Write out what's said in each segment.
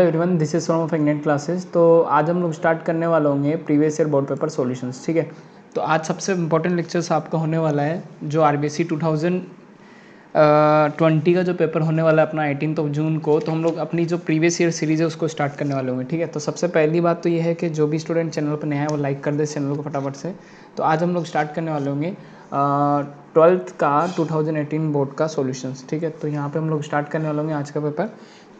Everyone, this is from of ignite classes. तो आज हम लोग स्टार्ट करने वाले होंगे previous year board paper solutions. ठीक है, तो आज सबसे इंपॉर्टेंट लेक्चर्स आपका होने वाला है जो आरबीएससी 2020 का जो पेपर होने वाला है अपना 18 जून को। तो हम लोग अपनी जो प्रीवियस ईयर सीरीज़ है उसको स्टार्ट करने वाले होंगे। ठीक है, तो सबसे पहली बात तो ये है कि जो भी स्टूडेंट चैनल पर नया है वो लाइक कर दे चैनल को फटाफट से। तो आज हम लोग स्टार्ट करने वाले होंगे 12th का 2018 बोर्ड का सॉल्यूशंस। ठीक है, तो यहाँ पे हम लोग स्टार्ट करने वाले होंगे आज का पेपर।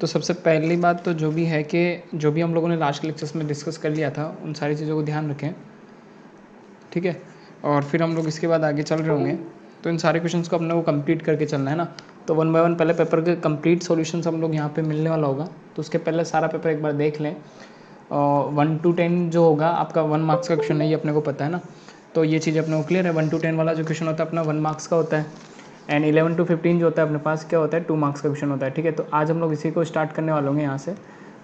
तो सबसे पहली बात तो जो भी है कि जो भी हम लोगों ने लास्ट लेक्चर्स में डिस्कस कर लिया था उन सारी चीज़ों को ध्यान रखें। ठीक है, और फिर हम लोग इसके बाद आगे चल रहे होंगे। तो इन सारे क्वेश्चंस को अपने को कंप्लीट करके चलना है ना। तो 1 बाय 1 पहले पेपर के कंप्लीट सॉल्यूशंस हम लोग यहाँ पे मिलने वाला होगा। तो उसके पहले सारा पेपर एक बार देख लें। 1 to 10 जो होगा आपका 1 मार्क्स का क्वेश्चन है, ये अपने को पता है ना। तो ये चीज़ अपने को क्लियर है। 1 to 10 वाला जो क्वेश्चन होता है अपना 1 मार्क्स का होता है, एंड 11 to 15 जो होता है अपने पास क्या होता है 2 मार्क्स का क्वेश्चन होता है। ठीक है, तो आज हम लोग इसी को स्टार्ट करने वाले होंगे यहाँ से।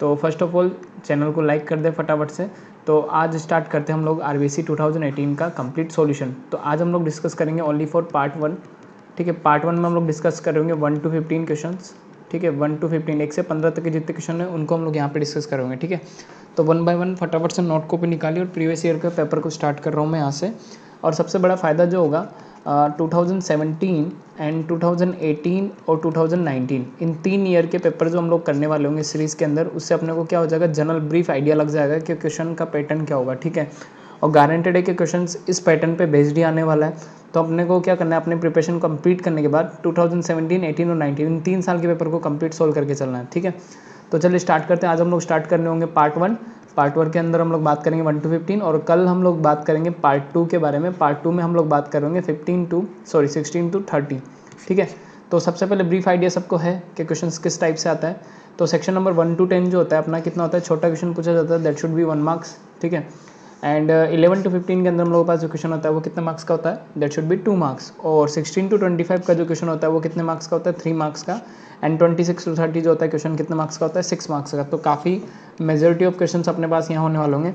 तो फर्स्ट ऑफ ऑल चैनल को लाइक कर दे फटाफट से। तो आज स्टार्ट करते हैं हम लोग आरबीएससी 2018 का कंप्लीट सॉल्यूशन। तो आज हम लोग डिस्कस करेंगे ओनली फॉर पार्ट 1। ठीक है, पार्ट 1 में हम लोग डिस्कस करेंगे 1 to 15 क्वेश्चंस। ठीक है, 1 to 15 1 से 15 तक के जितने क्वेश्चन है उनको हम लोग यहाँ पे डिस्कस करेंगे। ठीक है, तो 1 बाय 1 फटाफट से नोट कॉपी निकालिए और प्रीवियस ईयर के पेपर को स्टार्ट कर रहा हूँ मैं यहाँ से। और सबसे बड़ा फ़ायदा जो होगा 2017 एंड 2018 और 2019 इन 3 ईयर के पेपर जो हम लोग करने वाले होंगे सीरीज़ के अंदर, उससे अपने को क्या हो जाएगा जनरल ब्रीफ आइडिया लग जाएगा कि क्वेश्चन का पैटर्न क्या होगा। ठीक है, और गारंटेड है कि क्वेश्चन इस पैटर्न पे बेस्ड ही आने वाला है। तो अपने को क्या करना है, अपने प्रिपरेशन कंप्लीट करने के बाद 2017, 18 और 19 इन 3 साल के पेपर को कंप्लीट सोल्व करके चलना है। ठीक है, तो चलिए स्टार्ट करते हैं। आज हम लोग स्टार्ट करने होंगे पार्ट 1। पार्ट 1 के अंदर हम लोग बात करेंगे 1 to 15, और कल हम लोग बात करेंगे पार्ट 2 के बारे में। पार्ट 2 में हम लोग बात करेंगे 16 to 30। ठीक है, तो सबसे पहले ब्रीफ आइडिया सबको है कि क्वेश्चन किस टाइप से आता है। तो सेक्शन नंबर 1 to 10 जो होता है अपना कितना होता है, छोटा क्वेश्चन पूछा जाता है, दैट शुड बी 1 मार्क्स। ठीक है, एंड 11 to 15 के अंदर हम लोगों के पास जो क्वेश्चन होता है वो कितने मार्क्स का होता है, दैट शुड बी 2 मार्क्स। और 16 to 25 का जो क्वेश्चन होता है वो कितने मार्क्स का होता है, 3 मार्क्स का। एंड 26 to 30 जो होता है क्वेश्चन कितने मार्क्स का होता है, 6 मार्क्स का। तो काफ़ी मेजॉरिटी ऑफ क्वेश्चन अपने पास यहाँ होने वाले होंगे।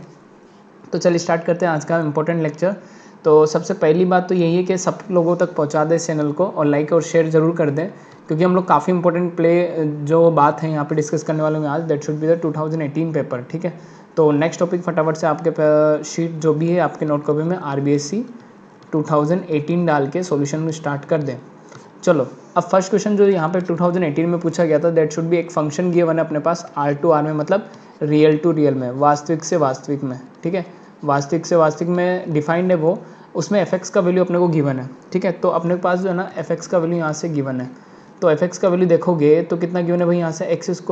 तो चलिए स्टार्ट करते हैं आज का इंपॉर्टेंट लेक्चर। तो सबसे पहली बात तो यही है कि सब लोगों तक पहुँचा दें इस चैनल को, और लाइक और शेयर ज़रूर कर दें, क्योंकि हम लोग काफ़ी इंपॉर्टेंट जो बात है यहाँ पे डिस्कस करने वाले होंगे आज, that should be the 2018 paper. ठीक है, तो नेक्स्ट टॉपिक फटाफट से आपके शीट जो भी है आपके नोट कॉपी में आरबीएससी 2018 डाल के सॉल्यूशन में स्टार्ट कर दें। चलो, अब फर्स्ट क्वेश्चन जो यहाँ पे 2018 में पूछा गया था, दैट शुड बी एक फंक्शन गिवन है अपने पास R to R में, मतलब रियल टू रियल में, वास्तविक से वास्तविक में। ठीक है, वास्तविक से वास्तविक में डिफाइंड है वो, उसमें fx का वैल्यू अपने को गिवन है। ठीक है, तो अपने पास जो है ना fx का वैल्यू यहाँ से गिवन है। तो fx का वैल्यू देखोगे तो कितना गिवन है भाई, यहाँ से x² -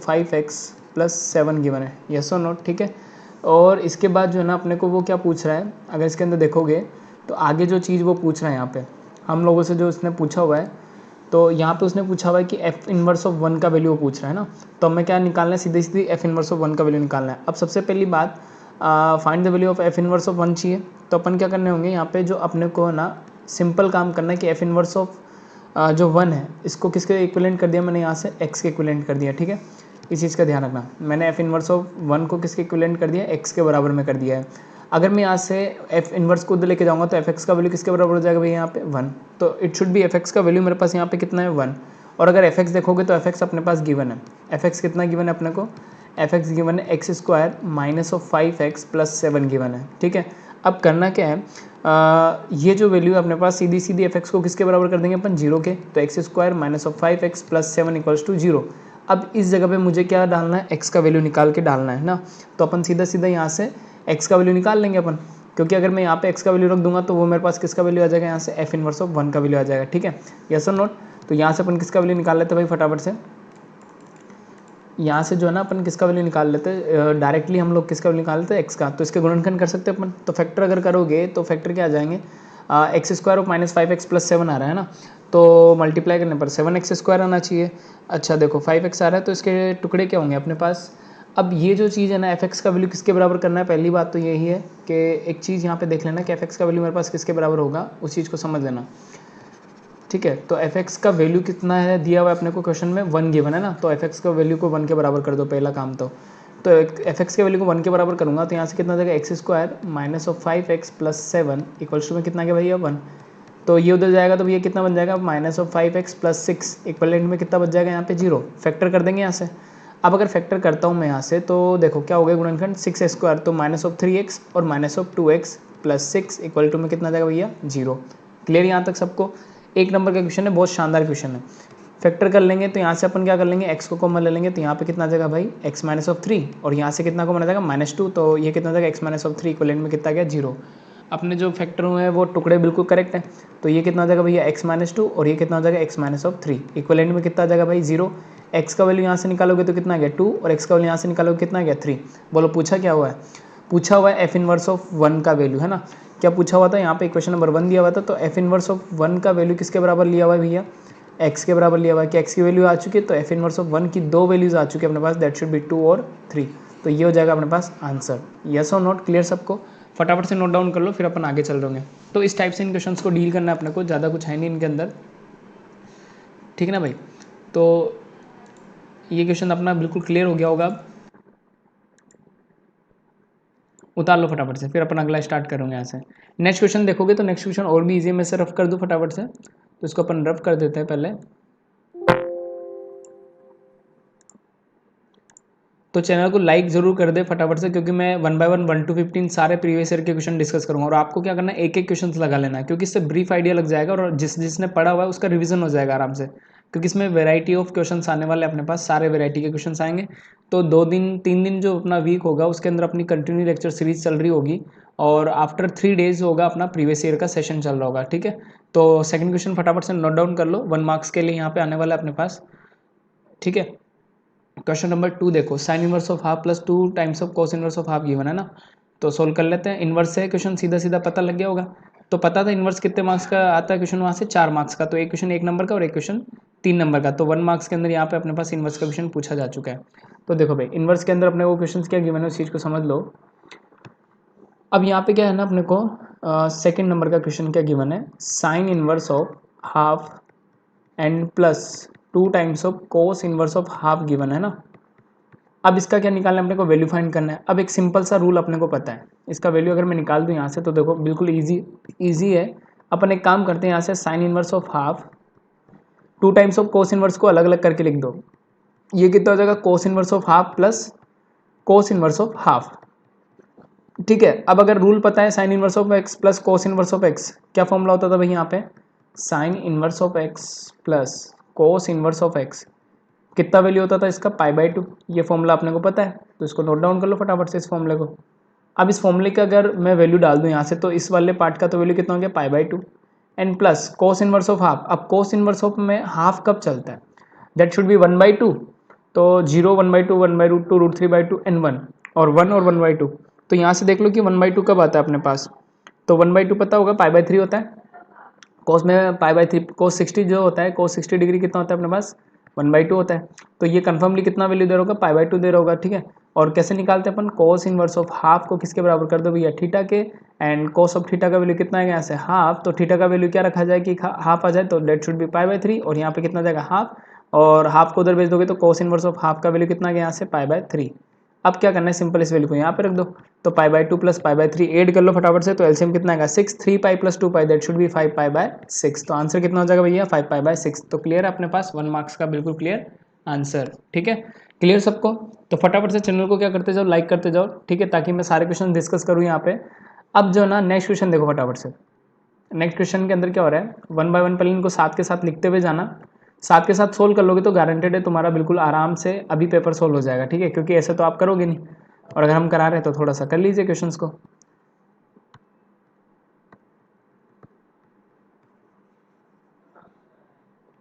5x + 7 गिवन है, यस और नोट। ठीक है, और इसके बाद जो है ना अपने को वो क्या पूछ रहा है, अगर इसके अंदर देखोगे तो आगे जो चीज़ वो पूछ रहा है यहाँ पे हम लोगों से जो उसने पूछा हुआ है, तो यहाँ पे उसने पूछा हुआ है कि f इनवर्स ऑफ 1 का वैल्यू वो पूछ रहा है ना। तो हमें क्या निकालना है, सीधे सीधे f इनवर्स ऑफ 1 का वैल्यू निकालना है। अब सबसे पहली बात find the value of f inverse of 1 चाहिए। तो अपन क्या करने होंगे यहाँ पे, जो अपने को ना सिंपल काम करना है कि f इनवर्स ऑफ जो 1 है इसको किसके इक्विवेलेंट कर दिया मैंने, यहाँ से x के इक्विवेलेंट कर दिया। ठीक है, इस चीज़ का ध्यान रखना, मैंने f इनवर्स ऑफ 1 को किसके इक्विवेलेंट कर दिया, x के बराबर में कर दिया है। अगर मैं यहाँ से f इनवर्स को उधर लेके जाऊँगा तो fx का वैल्यू किसके बराबर हो जाएगा भाई, यहाँ पे 1। तो इट शुड बी fx का वैल्यू मेरे पास यहाँ पे कितना है 1। और अगर fx देखोगे तो fx अपने पास गिवन है। fx कितना गिवन है अपने को, fx गिवन है x² - 5x + 7 गिवन है। ठीक है, अब करना क्या है, ये जो वैल्यू है अपने पास सीधी सीधी fx को किसके बराबर कर देंगे अपन, 0 के। तो x² - 5x + 7 = 0। अब इस जगह पे मुझे क्या डालना है, x का वैल्यू निकाल के डालना है ना। तो अपन सीधा सीधा यहाँ से x का वैल्यू निकाल लेंगे अपन, क्योंकि अगर मैं यहाँ पे x का वैल्यू रख दूंगा तो वो मेरे पास किसका वैल्यू आ जाएगा, यहाँ से f इनवर्स ऑफ 1 का वैल्यू आ जाएगा। ठीक है, यस और नोट। तो यहाँ से अपन किसका वैल्यू निकाल लेते हैं भाई फटाफट से, यहाँ से जो है ना अपन किसका वैल्यू निकाल लेते हैं डायरेक्टली, हम लोग किसका वैल्यू निकाल लेते हैं x का। तो इसके गुणनखंड कर सकते हैं अपन। तो फैक्टर अगर करोगे तो फैक्टर क्या आ जाएंगे, x² - 5x + 7 आ रहा है ना, तो मल्टीप्लाई करने पर 7x² आना चाहिए। अच्छा देखो 5x आ रहा है, तो इसके टुकड़े क्या होंगे अपने पास। अब ये जो चीज़ है ना fx का वैल्यू किसके बराबर करना है, पहली बात तो यही है कि एक चीज़ यहाँ पे देख लेना कि fx का वैल्यू मेरे पास किसके बराबर होगा, उस चीज़ को समझ लेना। ठीक है, तो fx का वैल्यू कितना है दिया हुआ है अपने को क्वेश्चन में, 1 गिवन है ना। तो fx का वैल्यू को 1 के बराबर कर दो, पहला काम तो fx के वैल्यू को 1 के बराबर करूँगा तो यहाँ से कितना देगा, x² - 5x + 7 = में कितना गया भैया 1। तो ये उधर जाएगा तो ये कितना बन जाएगा, -5x + 6 इक्वलेंट में कितना बच जाएगा यहाँ पे 0। फैक्टर कर देंगे यहाँ से। अब अगर फैक्टर करता हूँ मैं यहाँ से तो देखो क्या हो गया गुणनखंड 6x² तो -3x और -2x प्लस 6 इक्वल टू में कितना जाएगा भैया 0। क्लियर यहाँ तक सबको। एक नंबर का क्वेश्चन है, बहुत शानदार क्वेश्चन है। फैक्टर कर लेंगे तो यहाँ से अपन क्या कर लेंगे, x को कॉमन ले लेंगे तो यहाँ पे कितना आ जाएगा भाई x-3 और यहाँ से कितना कॉमन आ जाएगा -2 तो ये कितना आ जाएगा x-3 इक्वलेंट में कितना गया 0। अपने जो फैक्टर हुए हैं वो टुकड़े बिल्कुल करेक्ट है तो ये कितना आ जाएगा भैया x-2 और ये कितना आ जाएगा x-3 इक्वलेंट में कितना आ जाएगा भाई 0। x का वैल्यू यहाँ से निकालोगे तो कितना गया 2 और x का वैल्यू यहाँ से निकालोगे कितना गया 3। बोलो पूछा क्या हुआ है, पूछा हुआ है f इनवर्स ऑफ 1 का वैल्यू है ना। क्या पूछा हुआ था यहाँ पे इक्वेशन नंबर 1 दिया हुआ था तो f इनवर्स ऑफ 1 का वैल्यू किसके बराबर लिया हुआ है भैया, x के बराबर लिया हुआ है कि x की वैल्यू आ चुकी है तो f इनवर्स ऑफ 1 की 2 वैल्यूज आ चुकी है अपने पास, दैट शुड बी 2 और 3। तो ये हो जाएगा अपने पास आंसर। यस और नॉट, क्लियर सबको। फटाफट से नोट डाउन कर लो फिर अपन आगे चल रहे होंगे। तो इस टाइप से इन क्वेश्चंस को डील करना है अपने को, ज़्यादा कुछ है नहीं इनके अंदर, ठीक है ना भाई। तो ये क्वेश्चन अपना बिल्कुल क्लियर हो गया होगा। अब उतार लो फटाफट से, फिर अपन अगला स्टार्ट करेंगे यहाँ से। नेक्स्ट क्वेश्चन देखोगे तो नेक्स्ट क्वेश्चन और भी इजी है, मैं से रफ कर दूँ फटाफट से। तो इसको अपन रफ कर देते हैं पहले। तो चैनल को लाइक जरूर कर दे फटाफट से, क्योंकि मैं 1 बाय 1 1 to 15 सारे प्रीवियस ईयर के क्वेश्चन डिस्कस करूंगा और आपको क्या करना है एक एक क्वेश्चन लगा लेना है, क्योंकि इससे ब्रीफ आइडिया लग जाएगा और जिसने पढ़ा हुआ है उसका रिवीजन हो जाएगा आराम से, क्योंकि इसमें वेराइटी ऑफ क्वेश्चन आने वाले अपने पास, सारे वेराइटी के क्वेश्चन आएंगे। तो 2 दिन 3 दिन जो अपना वीक होगा उसके अंदर अपनी कंटिन्यू लेक्चर सीरीज चल रही होगी और आफ्टर 3 days होगा अपना प्रीवियस ईयर का सेशन चल रहा होगा, ठीक है। तो सेकंड क्वेश्चन फटाफट से नोट डाउन कर लो, 1 मार्क्स के लिए यहाँ पे आने वाला है अपने पास, ठीक है। क्वेश्चन नंबर 2 देखो, sine inverse of half plus 2 times of cos inverse of half given है ना। तो सोल्व कर लेते हैं। इनवर्स से क्वेश्चन सीधा सीधा पता लग गया होगा। तो पता था इनवर्स कितने मार्क्स का आता है क्वेश्चन, वहाँ से 4 मार्क्स का। तो एक क्वेश्चन 1 नंबर का और एक क्वेश्चन 3 नंबर का। तो 1 मार्क्स के अंदर यहाँ पे अपने पास इनवर्स का क्वेश्चन पूछा जा चुका है। तो देखो भाई इनवर्स के अंदर अपने वो क्वेश्चन क्या गिवन है उस चीज़ को समझ लो। अब यहाँ पे क्या है ना अपने को सेकेंड नंबर का क्वेश्चन क्या गिवन है, sine inverse of half and plus 2 times of cos inverse of half given है ना। अब इसका क्या निकालना है अपने को, वैल्यू फाइंड करना है। अब एक सिंपल सा रूल अपने को पता है, इसका वैल्यू अगर मैं निकाल दूं यहाँ से तो देखो बिल्कुल इजी है। अपन एक काम करते हैं, यहाँ से sine inverse of half 2 times of cos inverse को अलग अलग करके लिख दो। ये कितना हो जाएगा, कोस inverse of half plus cos inverse of half, ठीक है। अब अगर रूल पता है sine inverse of x plus cos inverse of x, क्या फॉर्मूला होता था भाई यहाँ पे, sine inverse of x plus cos inverse of x, कितना वैल्यू होता था इसका π/2। ये फॉर्मूला अपने को पता है तो इसको नोट डाउन कर लो फटाफट से इस फॉर्मूले को। अब इस फॉर्मूले का अगर मैं वैल्यू डाल दूं यहाँ से तो इस वाले पार्ट का तो वैल्यू कितना हो गया π/2 and plus cos inverse of half. अब कोस इनवर्स ऑफ में हाफ कब चलता है, दैट शुड बी 1/2। तो 0 1/2 1/√2 √3/2 एंड 1 और 1 और 1/2। तो यहाँ से देख लो कि 1/2 कब आता है अपने पास, तो 1/2 पता होगा π/3 होता है। कोस में π/3 कोस 60 जो होता है, कोस 60 डिग्री कितना होता है अपने पास 1/2 होता है। तो ये कन्फर्मली कितना वैल्यू दे रहा होगा π/2 दे रहा होगा, ठीक है। और कैसे निकालते हैं अपन, कोस इनवर्स ऑफ हाफ को किसके बराबर कर दो भैया थीटा के, एंड कोस ऑफ थीटा का वैल्यू कितना है यहाँ से हाफ, तो थीटा का वैल्यू क्या रखा जाए कि हाफ आ जाए तो डेट शुड बी π/3 और यहाँ पे कितना जाएगा हाफ, और हाफ को उधर भेज दोगे तो कोस इनवर्स ऑफ हाफ का वैल्यू कितना गया यहाँ से π/3। अब क्या करना है, सिंपल इस वैल्यू को यहाँ पे रख दो, तो π/2 प्लस π/3 ऐड कर लो फटाफट से, तो एलसीएम कितना आएगा 6 3π प्लस 2π दैट शुड बी 5π/6। तो आंसर कितना हो जाएगा भैया 5π/6। तो क्लियर है अपने पास 1 मार्क्स का बिल्कुल क्लियर आंसर, ठीक है। क्लियर सबको। तो फटाफट से चैनल को क्या करते जाओ, लाइक करते जाओ, ठीक है, ताकि मैं सारे क्वेश्चन डिस्कस करूँ यहाँ पे। अब जो ना नेक्स्ट क्वेश्चन देखो फटाफट से। नेक्स्ट क्वेश्चन के अंदर क्या हो रहा है, 1 बाय 1 पहले इनको साथ के साथ लिखते हुए जाना, साथ के साथ सोल्व कर लोगे तो गारंटेड है तुम्हारा बिल्कुल आराम से अभी पेपर सोल्व हो जाएगा, ठीक है, क्योंकि ऐसे तो आप करोगे नहीं, और अगर हम करा रहे हैं तो थोड़ा सा कर लीजिए क्वेश्चंस को।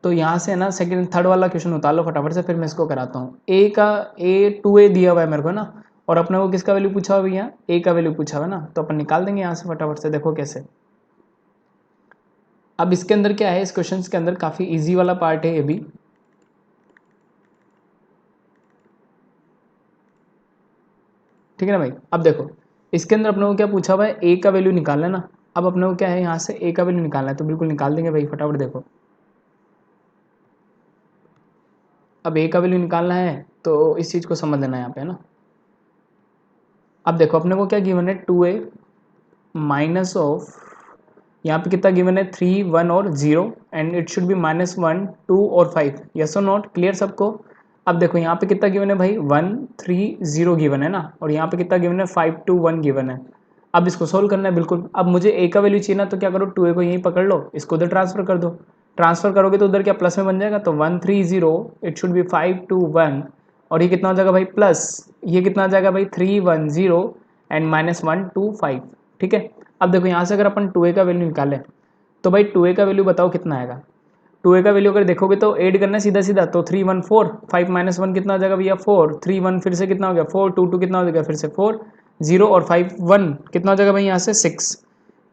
तो यहाँ से ना सेकंड थर्ड वाला क्वेश्चन उतार लो फटाफट से, फिर मैं इसको कराता हूँ। A दिया हुआ है मेरे को ना, और अपने को किसका वैल्यू पूछा हुआ भैया, A का वैल्यू पूछा हुआ ना, तो अपन निकाल देंगे यहाँ से फटाफट से, देखो कैसे। अब इसके अंदर क्या है, इस क्वेश्चन के अंदर काफ़ी ईजी वाला पार्ट है ये भी, ठीक है ना भाई। अब देखो इसके अंदर अपने को क्या पूछा हुआ है, A का वैल्यू निकालना है ना। अब अपने को क्या है, यहाँ से A का वैल्यू निकालना है, तो बिल्कुल निकाल देंगे भाई फटाफट। देखो अब A का वैल्यू निकालना है तो इस चीज़ को समझ लेना है यहाँ पे, है ना। अब देखो अपने को क्या गिवन है, 2A माइनस ऑफ, यहाँ पे कितना गिवन है 3 1 और 0, एंड इट शुड बी -1 2 और 5। यस और नॉट, क्लियर सबको। अब देखो यहाँ पे कितना गिवन है भाई 1 3 0 गिवन है ना, और यहाँ पे कितना गिवन है 5 2 1 गिवन है। अब इसको सोल्व करना है बिल्कुल। अब मुझे ए का वैल्यू चाहिए ना, तो क्या करो 2a को यहीं पकड़ लो, इसको उधर ट्रांसफर कर दो। ट्रांसफर करोगे तो उधर क्या प्लस में बन जाएगा, तो 1 3 0 इट शुड बी 5 2 1, और ये कितना हो जाएगा भाई प्लस, ये कितना आ जाएगा भाई 3 1 0 एंड -1 2 5। ठीक है, अब देखो यहाँ से अगर अपन 2a का वैल्यू निकालें तो भाई 2a का वैल्यू बताओ कितना आएगा। 2a का वैल्यू अगर देखोगे तो ऐड करना है सीधा सीधा, तो 3 1 4, 5 -1 कितना हो जाएगा भैया 4, 3 1 फिर से कितना हो गया 4, 2 2 कितना हो जाएगा फिर से 4, 0 और 5 1 कितना हो जाएगा भाई यहाँ से 6।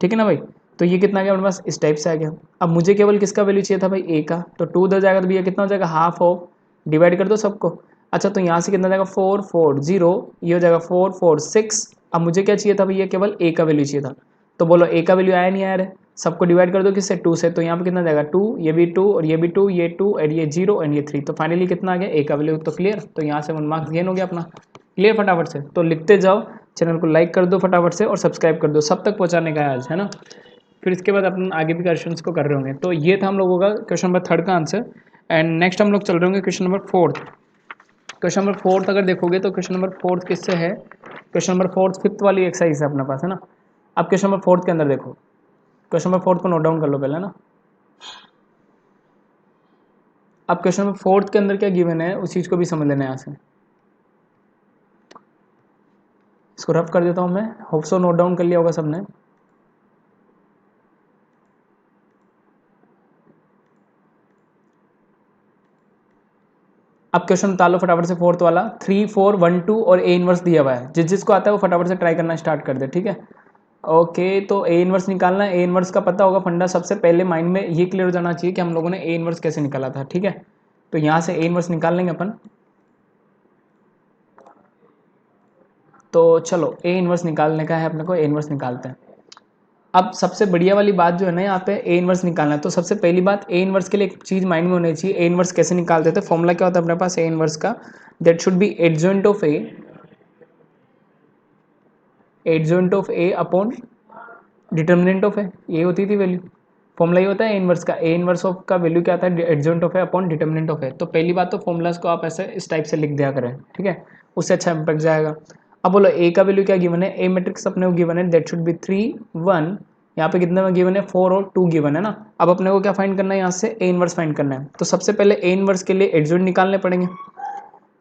ठीक है ना भाई, तो ये कितना आ गया अपने पास, इस टाइप से आ गया। अब मुझे केवल किसका वैल्यू चाहिए था भाई ए का, तो 2 उधर जाएगा तो भैया कितना हो जाएगा हाफ ऑफ, डिवाइड कर दो सबको। अच्छा तो यहाँ से कितना जाएगा 4 4 0, ये हो जाएगा 4 4 6। अब मुझे क्या चाहिए था भैया, केवल ए का वैल्यू चाहिए था, तो बोलो ए का वैल्यू आया नहीं आया रे, सबको डिवाइड कर दो किससे 2 से, तो यहाँ पे कितना जाएगा 2, ये भी 2 और ये भी 2, ये 2 और ये 0 एंड ये 3, तो फाइनली कितना आ गया ए का वैल्यू। तो क्लियर, तो यहाँ से 1 मार्क्स गेन हो गया अपना। क्लियर फटाफट से, तो लिखते जाओ, चैनल को लाइक कर दो फटाफट से और सब्सक्राइब कर दो, सब तक पहुँचाने का है आज, है ना। फिर इसके बाद अपन आगे भी क्वेश्चंस को कर रहे होंगे। तो ये था हम लोगों का क्वेश्चन नंबर 3 का आंसर। एंड नेक्स्ट हम लोग चल रहे होंगे क्वेश्चन नंबर 4। क्वेश्चन नंबर 4 अगर देखोगे तो क्वेश्चन नंबर 4 किससे है, क्वेश्चन नंबर 4 5th वाली एक्सरसाइज है अपने पास, है ना। अब क्वेश्चन नंबर 4 के अंदर देखो, क्वेश्चन नंबर 4 को नोट डाउन कर लो पहले ना। अब क्वेश्चन नंबर 4 के अंदर क्या गिवन है उस चीज को भी समझ लेना है यहाँ से। इसको रफ कर देता हूँ मैं, होप सो नोट डाउन कर लिया होगा सबने। अब क्वेश्चन बता लो फटाफट से 4th वाला, 3 4 1 2 और ए इनवर्स दिया हुआ है, जिस जिसको आता है वो फटाफट से ट्राई करना स्टार्ट कर दे। ठीक है, ओके, तो ए इनवर्स निकालना है। ए इनवर्स का पता होगा फंडा, सबसे पहले माइंड में ये क्लियर हो जाना चाहिए कि हम लोगों ने ए इनवर्स कैसे निकाला था। ठीक है, तो यहाँ से ए इनवर्स निकाल लेंगे अपन। तो चलो ए इनवर्स निकालने का है अपने को, ए इनवर्स निकालते हैं। अब सबसे बढ़िया वाली बात जो है ना यहाँ पे ए इनवर्स निकालना है, तो सबसे पहली बात ए इनवर्स के लिए एक चीज माइंड में होनी चाहिए। ए इनवर्स कैसे निकालते थे, फॉर्मूला क्या होता है अपने पास ए इनवर्स का, that should be adjoint of A, adjoint of A upon determinant of A, ये होती थी वैल्यू। फॉर्मूला ये होता है ए इनवर्स का, ए इनवर्स ऑफ का वैल्यू क्या आता है adjoint of A upon determinant of A. तो पहली बात तो फॉर्मूलाज को आप ऐसे इस टाइप से लिख दिया करें, ठीक है, उससे अच्छा इम्पैक्ट जाएगा। अब बोलो ए का वैल्यू क्या गिवन है, ए मैट्रिक्स अपने को गिवन है दैट शुड बी 3 1, यहाँ पे कितने में गिवन है 4 और 2 गिवन है ना। अब अपने को क्या फाइंड करना है, यहाँ से ए इनवर्स फाइंड करना है। तो सबसे पहले ए इनवर्स के लिए एडजॉइंट निकालने पड़ेंगे,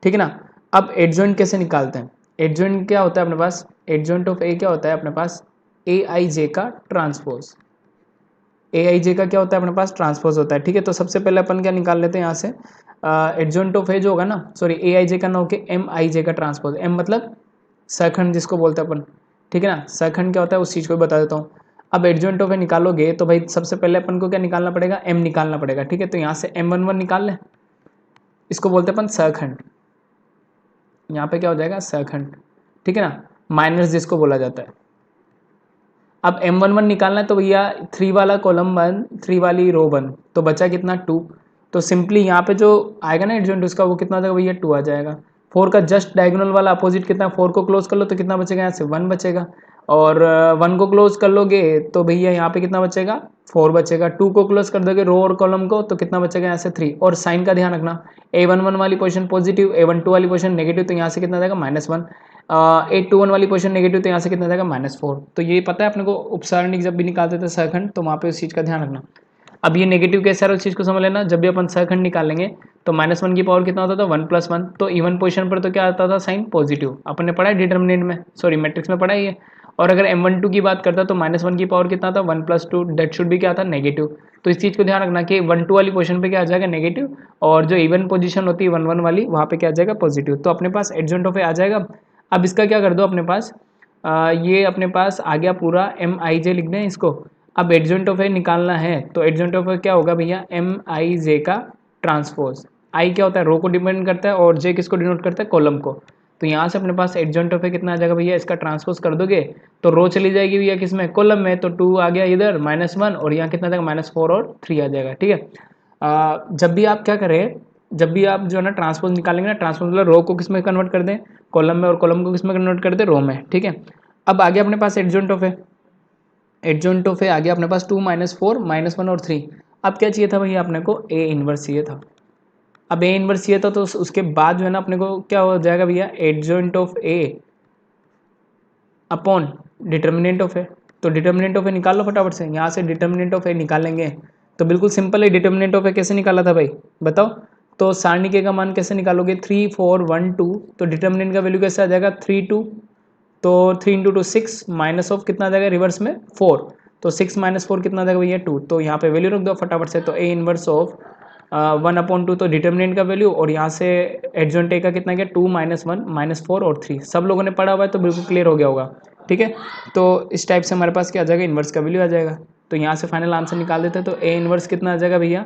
ठीक है ना। अब एडजॉइंट कैसे निकालते हैं, एडजॉइंट क्या होता है अपने पास, एडजॉइंट ऑफ ए क्या होता है अपने पास ए आई जे का ट्रांसपोज, ए आई जे का क्या होता है अपने पास ट्रांसपोज होता है। ठीक है, तो सबसे पहले अपन क्या निकाल लेते हैं यहाँ से, एडजॉइंट ऑफ ए जो होगा ना, सॉरी ए आई जे का ना होके एम आई जे का ट्रांसपोज, एम मतलब सखंड जिसको बोलते हैं अपन, ठीक है ना। सखंड क्या होता है उस चीज़ को भी बता देता हूँ। अब एडजॉइंट ऑफ ए निकालोगे तो भाई सबसे पहले अपन को क्या निकालना पड़ेगा, एम निकालना पड़ेगा। ठीक है, तो यहाँ से M11 निकाल लें, इसको बोलते हैं अपन सखंड, यहाँ पे क्या हो जाएगा सखंड, ठीक है ना, माइनस जिसको बोला जाता है। अब M11 निकालना है तो भैया 3 वाला कॉलम बंद, 3 वाली रो बंद, तो बचा कितना 2। तो सिंपली यहाँ पे जो आएगा ना एडजॉइंट उसका वो कितना आ जाएगा भैया 2 आ जाएगा। 4 का जस्ट डायगोनल वाला अपोजिट कितना, 4 को क्लोज कर लो तो कितना बचेगा यहाँ से 1 बचेगा, और 1 को क्लोज कर लोगे तो भैया यहाँ पे कितना बचेगा 4 बचेगा। 2 को क्लोज कर दोगे रो और कॉलम को तो कितना बचेगा यहाँ से 3। और साइन का ध्यान रखना, A11 वाली पोजीशन पॉजिटिव, A12 वाली पोजीशन नेगेटिव, तो यहाँ से कितना जाएगा -1, 821 वाली पोजीशन नेगेटिव, तो यहाँ से कितना जाएगा -4। तो ये पता है अपने को उपसारणिक जब भी निकालते थे सहखंड, तो वहाँ पे उस चीज़ का ध्यान रखना। अब ये नेगेटिव कैसे आ रहा है उस चीज़ को समझ लेना, जब भी अपन सहखंड निकालेंगे तो -1 की पावर कितना होता था 1 + 1, तो इवन पोजीशन पर तो क्या आता था साइन पॉजिटिव, अपन ने पढ़ा है डिटर्मिनेंट में, सॉरी मैट्रिक्स में पढ़ा है ये। और अगर M12 की बात करता तो -1 की पावर कितना था 1 + 2, दैट शुड भी क्या था नेगेटिव। तो इस चीज़ को ध्यान रखना कि 1 2 वाली पोजीशन पे क्या आ जाएगा नेगेटिव, और जो इवन पोजीशन होती है 1 1 वाली वहाँ पे क्या आ जाएगा पॉजिटिव। तो अपने पास एडजॉइंट ऑफ ए आ जाएगा। अब इसका क्या कर दो अपने पास, ये अपने पास आ गया पूरा एम आई जे लिख दें इसको। अब एडजॉइंट ऑफ ए निकालना है तो एडजॉइंट ऑफ ए क्या होगा भैया एम आई जे का ट्रांसपोज। आई क्या होता है रो को डिपेंड करता है और जे किसको डिनोट करता है कॉलम को। तो यहाँ से अपने पास एडजॉइंट ऑफ ए कितना आ जाएगा भैया, इसका ट्रांसपोज कर दोगे तो रो चली जाएगी भैया किस में कॉलम में, तो 2 आ गया इधर -1 और यहाँ कितना आ जाएगा -4 और 3 आ जाएगा। ठीक है, जब भी आप क्या करें, जब भी आप जो है ना ट्रांसपोज निकालेंगे ना, ट्रांसपोज मतलब रो को किस में कन्वर्ट कर दें कॉलम में, और कॉलम को किस में कन्वर्ट कर दें रो में। ठीक है, अब आगे अपने पास adjoint of A, adjoint of A आ गया अपने पास 2 -4 -1 और 3। अब क्या चाहिए था भैया अपने को ए इनवर्स चाहिए था। अब ए इनवर्स ये था तो उसके बाद जो है ना अपने को क्या हो जाएगा भैया, adjoint of A upon determinant of A. तो डिटर्मिनेंट ऑफ ए निकाल लो फटाफट से, यहाँ से डिटर्मिनेंट ऑफ ए निकालेंगे तो बिल्कुल सिंपल है। डिटर्मिनेंट ऑफ ए कैसे निकाला था भाई बताओ, तो सारणी के का मान कैसे निकालोगे, 3 4 1 2, तो डिटर्मिनेंट का वैल्यू कैसे आ जाएगा 3 2, तो 3 इंटू 2 6 माइनस ऑफ कितना आ जाएगा रिवर्स में 4, तो 6 माइनस 4 कितना आ जाएगा भैया 2, तो यहाँ पे वैल्यू रख दो फटाफट से। तो ए इनवर्स ऑफ 1/2 तो डिटर्मिनेंट का वैल्यू, और यहाँ से एडजॉइंट ए का कितना गया 2 -1 -4 और 3, सब लोगों ने पढ़ा हुआ है तो बिल्कुल क्लियर हो गया होगा। ठीक है, तो इस टाइप से हमारे पास क्या आ जाएगा, इन्वर्स का वैल्यू आ जाएगा। तो यहाँ से फाइनल आंसर निकाल देते हैं, तो ए इन्वर्स कितना आ जाएगा भैया,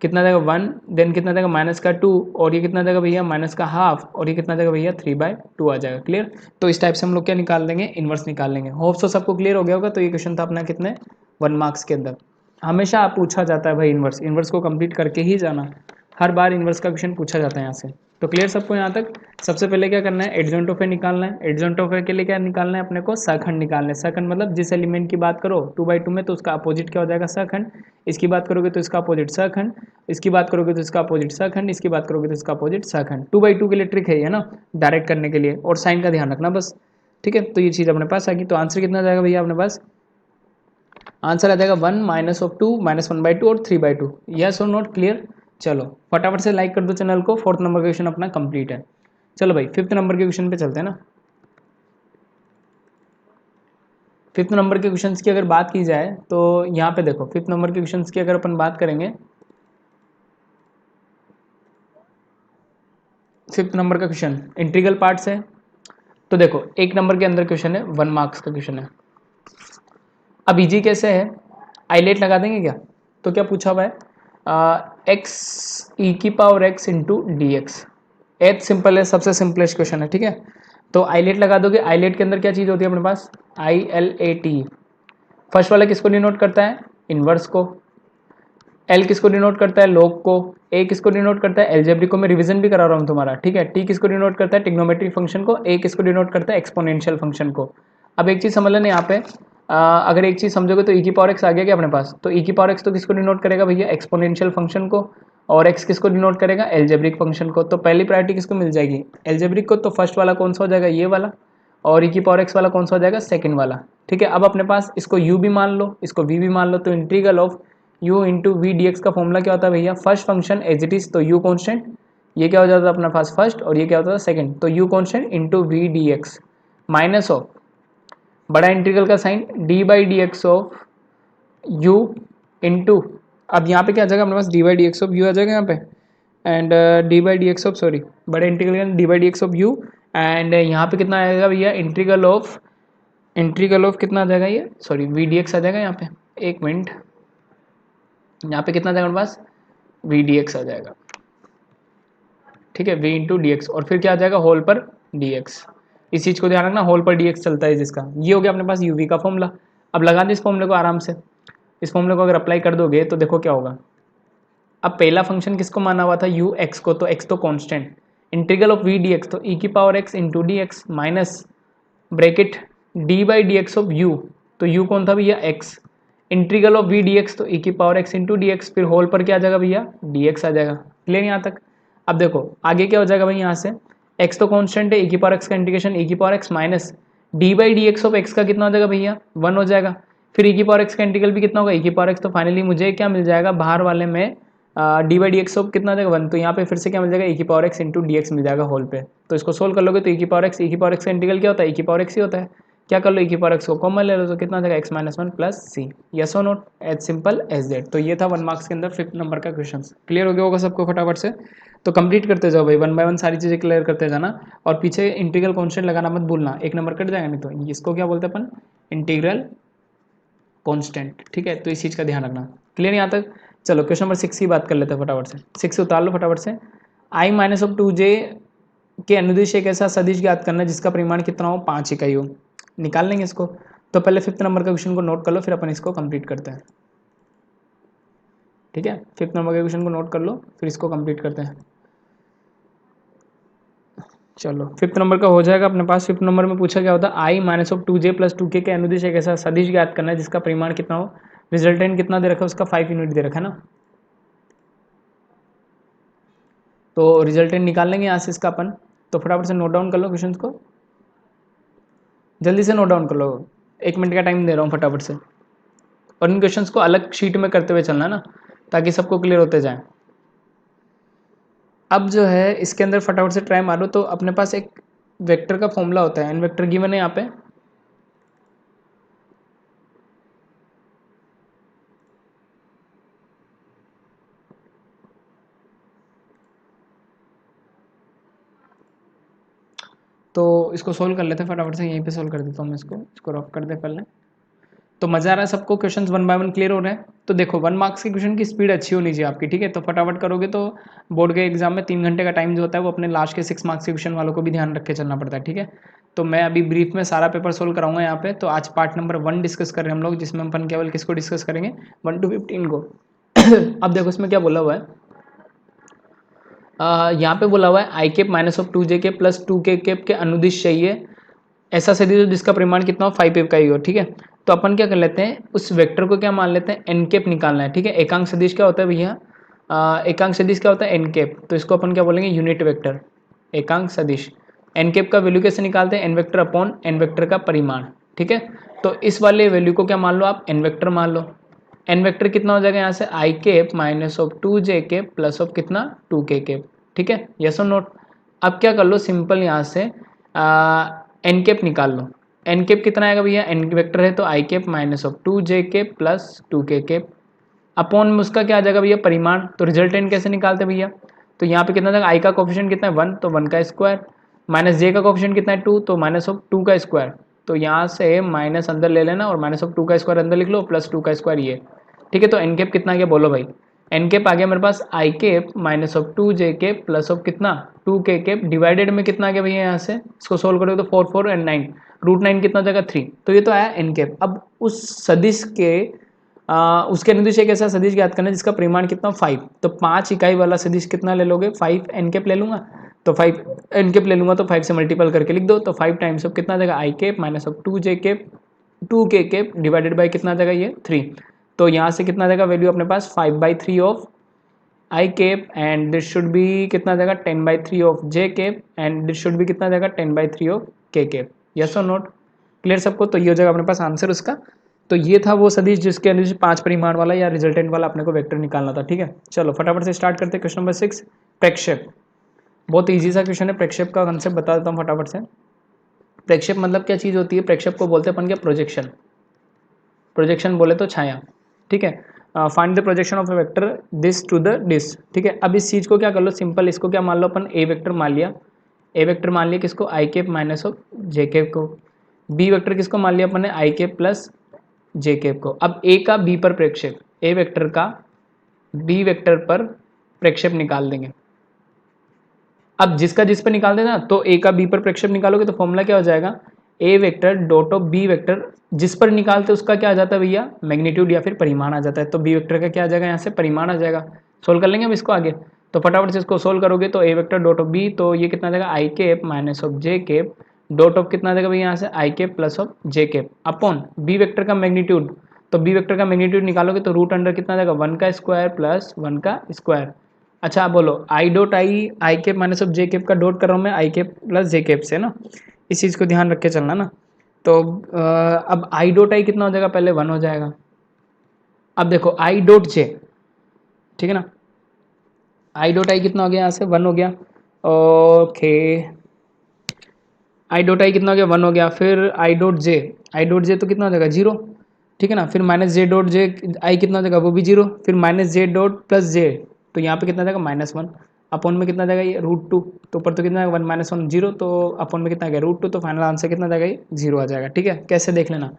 कितना आ जाएगा 1, देन कितना आ जाएगा माइनस का 2, और ये कितना आ जाएगा भैया माइनस का हाफ, और ये कितना आ जाएगा भैया 3/2 आ जाएगा। क्लियर, तो इस टाइप से हम लोग क्या निकाल देंगे, इन्वर्स निकाल लेंगे। होप सो सबको क्लियर हो गया होगा। तो ये क्वेश्चन था अपना कितने 1 मार्क्स के अंदर। हमेशा पूछा जाता है भाई इन्वर्स, इन्वर्स को कंप्लीट करके ही जाना, हर बार इन्वर्स का क्वेश्चन पूछा जाता है यहाँ से। तो क्लियर सबको यहाँ तक। सबसे पहले क्या करना है, एडजॉइंट ऑफ ए निकालना है। एडजॉइंट ऑफ ए के लिए क्या निकालना है अपने को, सहखंड निकालना है। सहखंड मतलब जिस एलिमेंट की बात करो 2/2 में तो उसका अपोजिट क्या हो जाएगा, सहखंड। इसकी बात करोगे तो इसका अपोजिट सहखंड, इसकी बात करोगे तो इसका अपोजिट सहखंड, इसकी बात करोगे तो इसका अपोजिट सहखंड। 2/2 के लिए ट्रिक है ये ना, डायरेक्ट करने के लिए, और साइन का ध्यान रखना बस। ठीक है, तो ये चीज़ अपने पास आ गई। तो आंसर कितना आ जाएगा भैया अपने पास, आंसर आ जाएगा 1 -2 -1/2 और 3/2। यस और नॉट क्लियर। चलो फटाफट से लाइक कर दो चैनल को। 4th नंबर का क्वेश्चन अपना कंप्लीट है। चलो भाई 5th नंबर के क्वेश्चन पे चलते हैं ना। 5th नंबर के क्वेश्चंस की अगर बात की जाए तो यहाँ पे देखो 5th नंबर के क्वेश्चंस की अगर अपन बात करेंगे, 5th नंबर का क्वेश्चन इंटीग्रल पार्ट से। तो देखो 1 नंबर के अंदर क्वेश्चन है, 1 मार्क्स का क्वेश्चन है। अब इजी कैसे है, आइलेट लगा देंगे क्या। तो क्या पूछा हुआ है, एक्स ई की power x into D x. एथ सिंपल है, सबसे सिंपलेस्ट क्वेश्चन है। ठीक है, तो आइलेट लगा दोगे। आइलेट के अंदर क्या चीज़ होती है अपने पास, ILAT। फर्स्ट वाला किसको डिनोट करता है, इनवर्स को। एल किसको डिनोट करता है, लॉग को। ए किसको डिनोट करता है, एल्जेब्रिक को। मैं रिवीजन भी करा रहा हूँ तुम्हारा, ठीक है। टी किसको डिनोट करता है, ट्रिग्नोमेट्रिक फंक्शन को। ए किसको डिनोट करता है, एक्सपोनेंशियल फंक्शन को। अब एक चीज़ समझ लेना यहाँ पे, अगर एक चीज़ समझोगे तो ई की पावर एक्स आ गया क्या अपने पास, तो ई की पावर एक्स तो किसको डिनोट करेगा भैया, एक्सपोनेंशियल फंक्शन को, और एक्स किसको डिनोट करेगा, एल्जेब्रिक फंक्शन को। तो पहली प्रायोरिटी किसको मिल जाएगी, एल्जेब्रिक को। तो फर्स्ट वाला कौन सा हो जाएगा, ये वाला, और ई की पावर एक्स वाला कौन सा हो जाएगा, सेकंड वाला। ठीक है, अब अपने पास इसको u भी मान लो, इसको v भी मान लो। तो integral of u into v d x का फॉर्मूला क्या होता है भैया, first function as it is, तो u कॉन्स्टेंट, ये क्या हो जाता है अपना पास फर्स्ट, और ये क्या होता है सेकंड। तो u constant into v d x minus of बड़ा इंटीग्रल का sign d/dx of u into, अब यहाँ पे क्या आ जाएगा अपने पास, d/dx ऑफ u आ जाएगा यहाँ पे, एंड d/dx ऑफ, सॉरी, बड़े integral d/dx of u, and यहाँ पे कितना आएगा भैया, इंटीग्रल ऑफ कितना आ जाएगा ये, सॉरी वी डी एक्स आ जाएगा यहाँ पे। एक मिनट, यहाँ पे कितना आ जाएगा हमारे पास, वी डी एक्स आ जाएगा। ठीक है, v इंटू डी एक्स, और फिर क्या आ जाएगा होल पर डी एक्स। इस चीज़ को ध्यान रखना, होल पर डी एक्स चलता है जिसका। ये हो गया अपने पास यू वी का फॉर्मूला। अब लगा दे इस फॉर्मूले को आराम से। इस फॉर्मूले को अगर अप्लाई कर दोगे तो देखो क्या होगा। अब पहला फंक्शन किसको माना हुआ था, यू एक्स को, तो एक्स तो constant, integral of v d x, तो ई की power x into D x minus bracket d/dx of u, तो u कौन था भैया, x, integral of v dx, तो e की power x into D x, फिर होल पर क्या आ जाएगा भैया, dx आ जाएगा। क्लियर यहाँ तक। अब देखो आगे क्या हो जाएगा भाई, यहाँ से x तो कांस्टेंट है, e की पावर x का इंटीग्रेशन e की power x minus d/dx of x का कितना हो जाएगा भैया, 1 हो जाएगा। फिर e की पावर x का इंटीग्रल भी कितना होगा, e की पावर x, तो फाइनली मुझे क्या मिल जाएगा बाहर वाले में, d/dx ऑफ कितना आ जाएगा 1, तो यहाँ पे फिर से क्या मिल जाएगा, e की power x into D X मिल जाएगा होल पे। तो इसको सोल्व कर लोगे तो e की पावर x का इंटीग्रल क्या होता है, e की पावर x ही होता है। क्या कर लो, e की पावर x को कॉमन ले लो तो कितना आ जाएगा, x-1 प्लस सी। यस और not, as simple as that. तो ये था 1 मार्क्स के अंदर 5th नंबर का क्वेश्चन। क्लियर हो गया होगा सबको फटाफट से। तो कंप्लीट करते जाओ भाई, 1 बाय 1 सारी चीज़ें क्लियर करते जाना, और पीछे इंटीग्रल कॉन्स्टेंट लगाना मत भूलना, 1 नंबर कट जाएगा नहीं तो। इसको क्या बोलते हैं अपन, इंटीग्रल कॉन्स्टेंट। ठीक है, तो इस चीज़ का ध्यान रखना। क्लियर यहाँ तक। चलो क्वेश्चन नंबर 6 की बात कर लेते हैं फटाफट से। 6 उतार लो फटाफट से। i-2j के अनुदिश एक ऐसा सदिश ज्ञात करना जिसका परिमाण कितना हो, 5 इकाई हो। निकाल लेंगे इसको। तो पहले 5th नंबर का क्वेश्चन को नोट कर लो, फिर अपन इसको कंप्लीट करते हैं। ठीक है, 5th नंबर के क्वेश्चन को नोट कर लो, फिर इसको कंप्लीट करते हैं। चलो 5th नंबर का हो जाएगा अपने पास। 5th नंबर में पूछा क्या होता है, i-2j + 2k के अनुदिश एक ऐसा सदिश ज्ञात करना है जिसका परिमाण कितना हो, रिजल्टेंट कितना दे रखा है उसका 5 यूनिट दे रखा है ना। तो रिजल्टेंट निकाल लेंगे यहाँ से इसका अपन। तो फटाफट से नोट डाउन कर लो क्वेश्चन को, जल्दी से नोट डाउन कर लो, 1 मिनट का टाइम दे रहा हूँ फटाफट से। और इन क्वेश्चंस को अलग शीट में करते हुए चलना ना, ताकि सबको क्लियर होते जाए। अब जो है इसके अंदर फटाफट से ट्राई मारो। तो अपने पास एक वेक्टर का फॉर्मूला होता है, एन वेक्टर गिवन है यहाँ पे। तो इसको सोल्व कर लेते हैं फटाफट से, यहीं पे सोल्व कर देता हूँ मैं इसको रफ कर दे पहले। तो मज़ा आ रहा है सबको, क्वेश्चंस 1 बाय 1 क्लियर हो रहे हैं। तो देखो 1 मार्क्स के क्वेश्चन की स्पीड अच्छी होनी चाहिए आपकी, ठीक है। तो फटाफट करोगे तो बोर्ड के एग्जाम में 3 घंटे का टाइम जो होता है वो अपने लास्ट के 6 मार्क्स के क्वेश्चन वालों को भी ध्यान रख के चलना पड़ता है, ठीक है। तो मैं अभी ब्रीफ में सारा पेपर सोल्व कराऊंगा यहाँ पे। तो आज पार्ट नंबर 1 डिस्कस कर रहे हैं हम लोग, जिसमें अपन केवल किसको डिस्कस करेंगे, 1 to 15 को। अब देखो इसमें क्या बोला हुआ है, यहाँ पे बोला हुआ है I cap minus of 2j cap plus 2k cap के अनुदिश चाहिए ऐसा सदिश जिसका परिमाण कितना हो 5 का ही हो, ठीक है। तो अपन क्या कर लेते हैं, उस वेक्टर को क्या मान लेते हैं, एन केप निकालना है, ठीक है। एकांक सदिश क्या होता है भैया, एकांक सदिश क्या होता है, एन केप। तो इसको अपन क्या बोलेंगे, यूनिट वेक्टर एकांक सदिश। एन केप का वैल्यू कैसे निकालते हैं, n vector upon n vector का परिमाण, ठीक है। तो इस वाले वैल्यू को क्या मान लो आप, एन वेक्टर मान लो। एन वेक्टर कितना हो जाएगा यहाँ से, I cap minus of 2j cap plus of कितना 2k केप, ठीक है। यस और नोट। अब क्या कर लो सिंपल, यहाँ से एन केप निकाल लो। एन केप कितना आएगा भैया, एन वेक्टर है तो I cap minus of 2j cap plus 2k cap upon में उसका क्या आ जाएगा भैया, परिमाण। तो रिजल्टेंट कैसे निकालते भैया, तो यहाँ पे कितना जाएगा, आई का कोफिशिएंट कितना है 1, तो 1 का स्क्वायर, माइनस जे का कोफिशिएंट कितना है 2, तो माइनस ऑफ 2 का स्क्वायर। तो यहाँ से माइनस अंदर ले लेना और माइनस ऑफ 2 का स्क्वायर अंदर लिख लो, प्लस 2 का स्क्वायर ये, ठीक है। तो एन केप कितना आ गया बोलो भाई, एन केप आ गया मेरे पास I cap minus of 2j cap plus of कितना 2k केप, डिवाइडेड में कितना आ गया भैया, यहाँ से इसको सोल्व करोगे तो 4 4 एंड 9, रूट 9 कितना हो जाएगा 3। तो ये तो आया एन केप। अब उस सदिश के उसके अनुदिश एक ऐसा सदिश ज्ञात करना है जिसका परिमाण कितना 5। तो 5 इकाई वाला सदिश कितना ले लोगे, 5 एन केप ले लूंगा। तो 5 एन केप ले लूंगा तो 5 से मल्टीपल करके लिख दो। तो 5 टाइम्स ऑफ कितना आ जाएगा, I cap minus of 2j cap 2k cap divided by कितना आ जाएगा ये 3। तो यहाँ से कितना आ जाएगा वैल्यू अपने पास 5/3 of i cap and this should be कितना आ जाएगा 10/3 of J cap and this should be कितना आ जाएगा 10/3 ऑफ के केप। यस और नोट, क्लियर सबको। तो ये हो जाएगा अपने पास आंसर उसका। तो ये था वो सदिश जिसके अंदर 5 परिमाण वाला या रिजल्टेंट वाला अपने को वेक्टर निकालना था, ठीक है। चलो फटाफट से स्टार्ट करते हैं क्वेश्चन नंबर 6, प्रक्षेप। बहुत ईजी सा क्वेश्चन है, प्रक्षेप का कंसेप्ट बता देता हूँ फटाफट से। प्रक्षेप मतलब क्या चीज़ होती है, प्रक्षेप को बोलते हैं अपन क्या, प्रोजेक्शन। प्रोजेक्शन बोले तो छाया, ठीक है। Find the projection of a vector this to the this, ठीक है। अब इस चीज़ को क्या कर लो सिंपल, इसको क्या मान लो अपन ए वेक्टर मान लिया। ए वेक्टर मान लिया किसको, I cap minus of J cap को। बी वेक्टर किसको मान लिया अपन ने, I cap plus J cap को। अब ए का बी पर प्रक्षेप, ए वेक्टर का बी वेक्टर पर प्रक्षेप निकाल देंगे। अब जिसका जिस पर निकाल देना, तो ए का बी पर प्रक्षेप निकालोगे तो फॉर्मूला क्या हो जाएगा, A vector dot of B vector, जिस पर निकालते उसका क्या आ जाता है भैया, मैग्नीट्यूड या फिर परिमाण आ जाता है। तो बी वेक्टर का क्या आ जाएगा यहाँ से, परिमाण आ जाएगा। सोल्व कर लेंगे हम इसको आगे। तो फटाफट से इसको सोल्व करोगे तो A vector dot of B, तो ये कितना आ जाएगा I cap minus of J cap dot of कितना आ जाएगा भैया यहाँ से I cap plus of J cap upon B vector का मैग्नीट्यूड। तो बी वेक्टर का मैग्नीट्यूड निकालोगे तो रूट अंडर कितना आ जाएगा 1 का स्क्वायर प्लस 1 का स्क्वायर। अच्छा बोलो i dot i cap minus of J cap का डॉट कर रहा हूँ मैं i cap plus J cap से ना, इस चीज़ को ध्यान रख के चलना ना। तो अब आई डॉट आई कितना हो जाएगा, पहले 1 हो जाएगा। अब देखो आई डॉट जे, ठीक है ना, आई डॉट आई कितना हो गया यहाँ से 1 हो गया। ओके आई डॉट आई कितना हो गया 1 हो गया। फिर I dot J, I dot J तो कितना हो जाएगा 0, ठीक है ना। फिर माइनस जे डॉट जे आई कितना हो जाएगा, वो भी 0। फिर माइनस जे डॉट प्लस जे, तो यहाँ पे कितना आ जाएगा -1 अपॉन में कितना आ जाएगा ये √2। तो ऊपर तो कितना आएगा 1 - 1 0, तो अपॉन में कितना आ गया √2। तो फाइनल आंसर कितना आ जाएगा ये 0 आ जाएगा, ठीक है। कैसे देख लेना,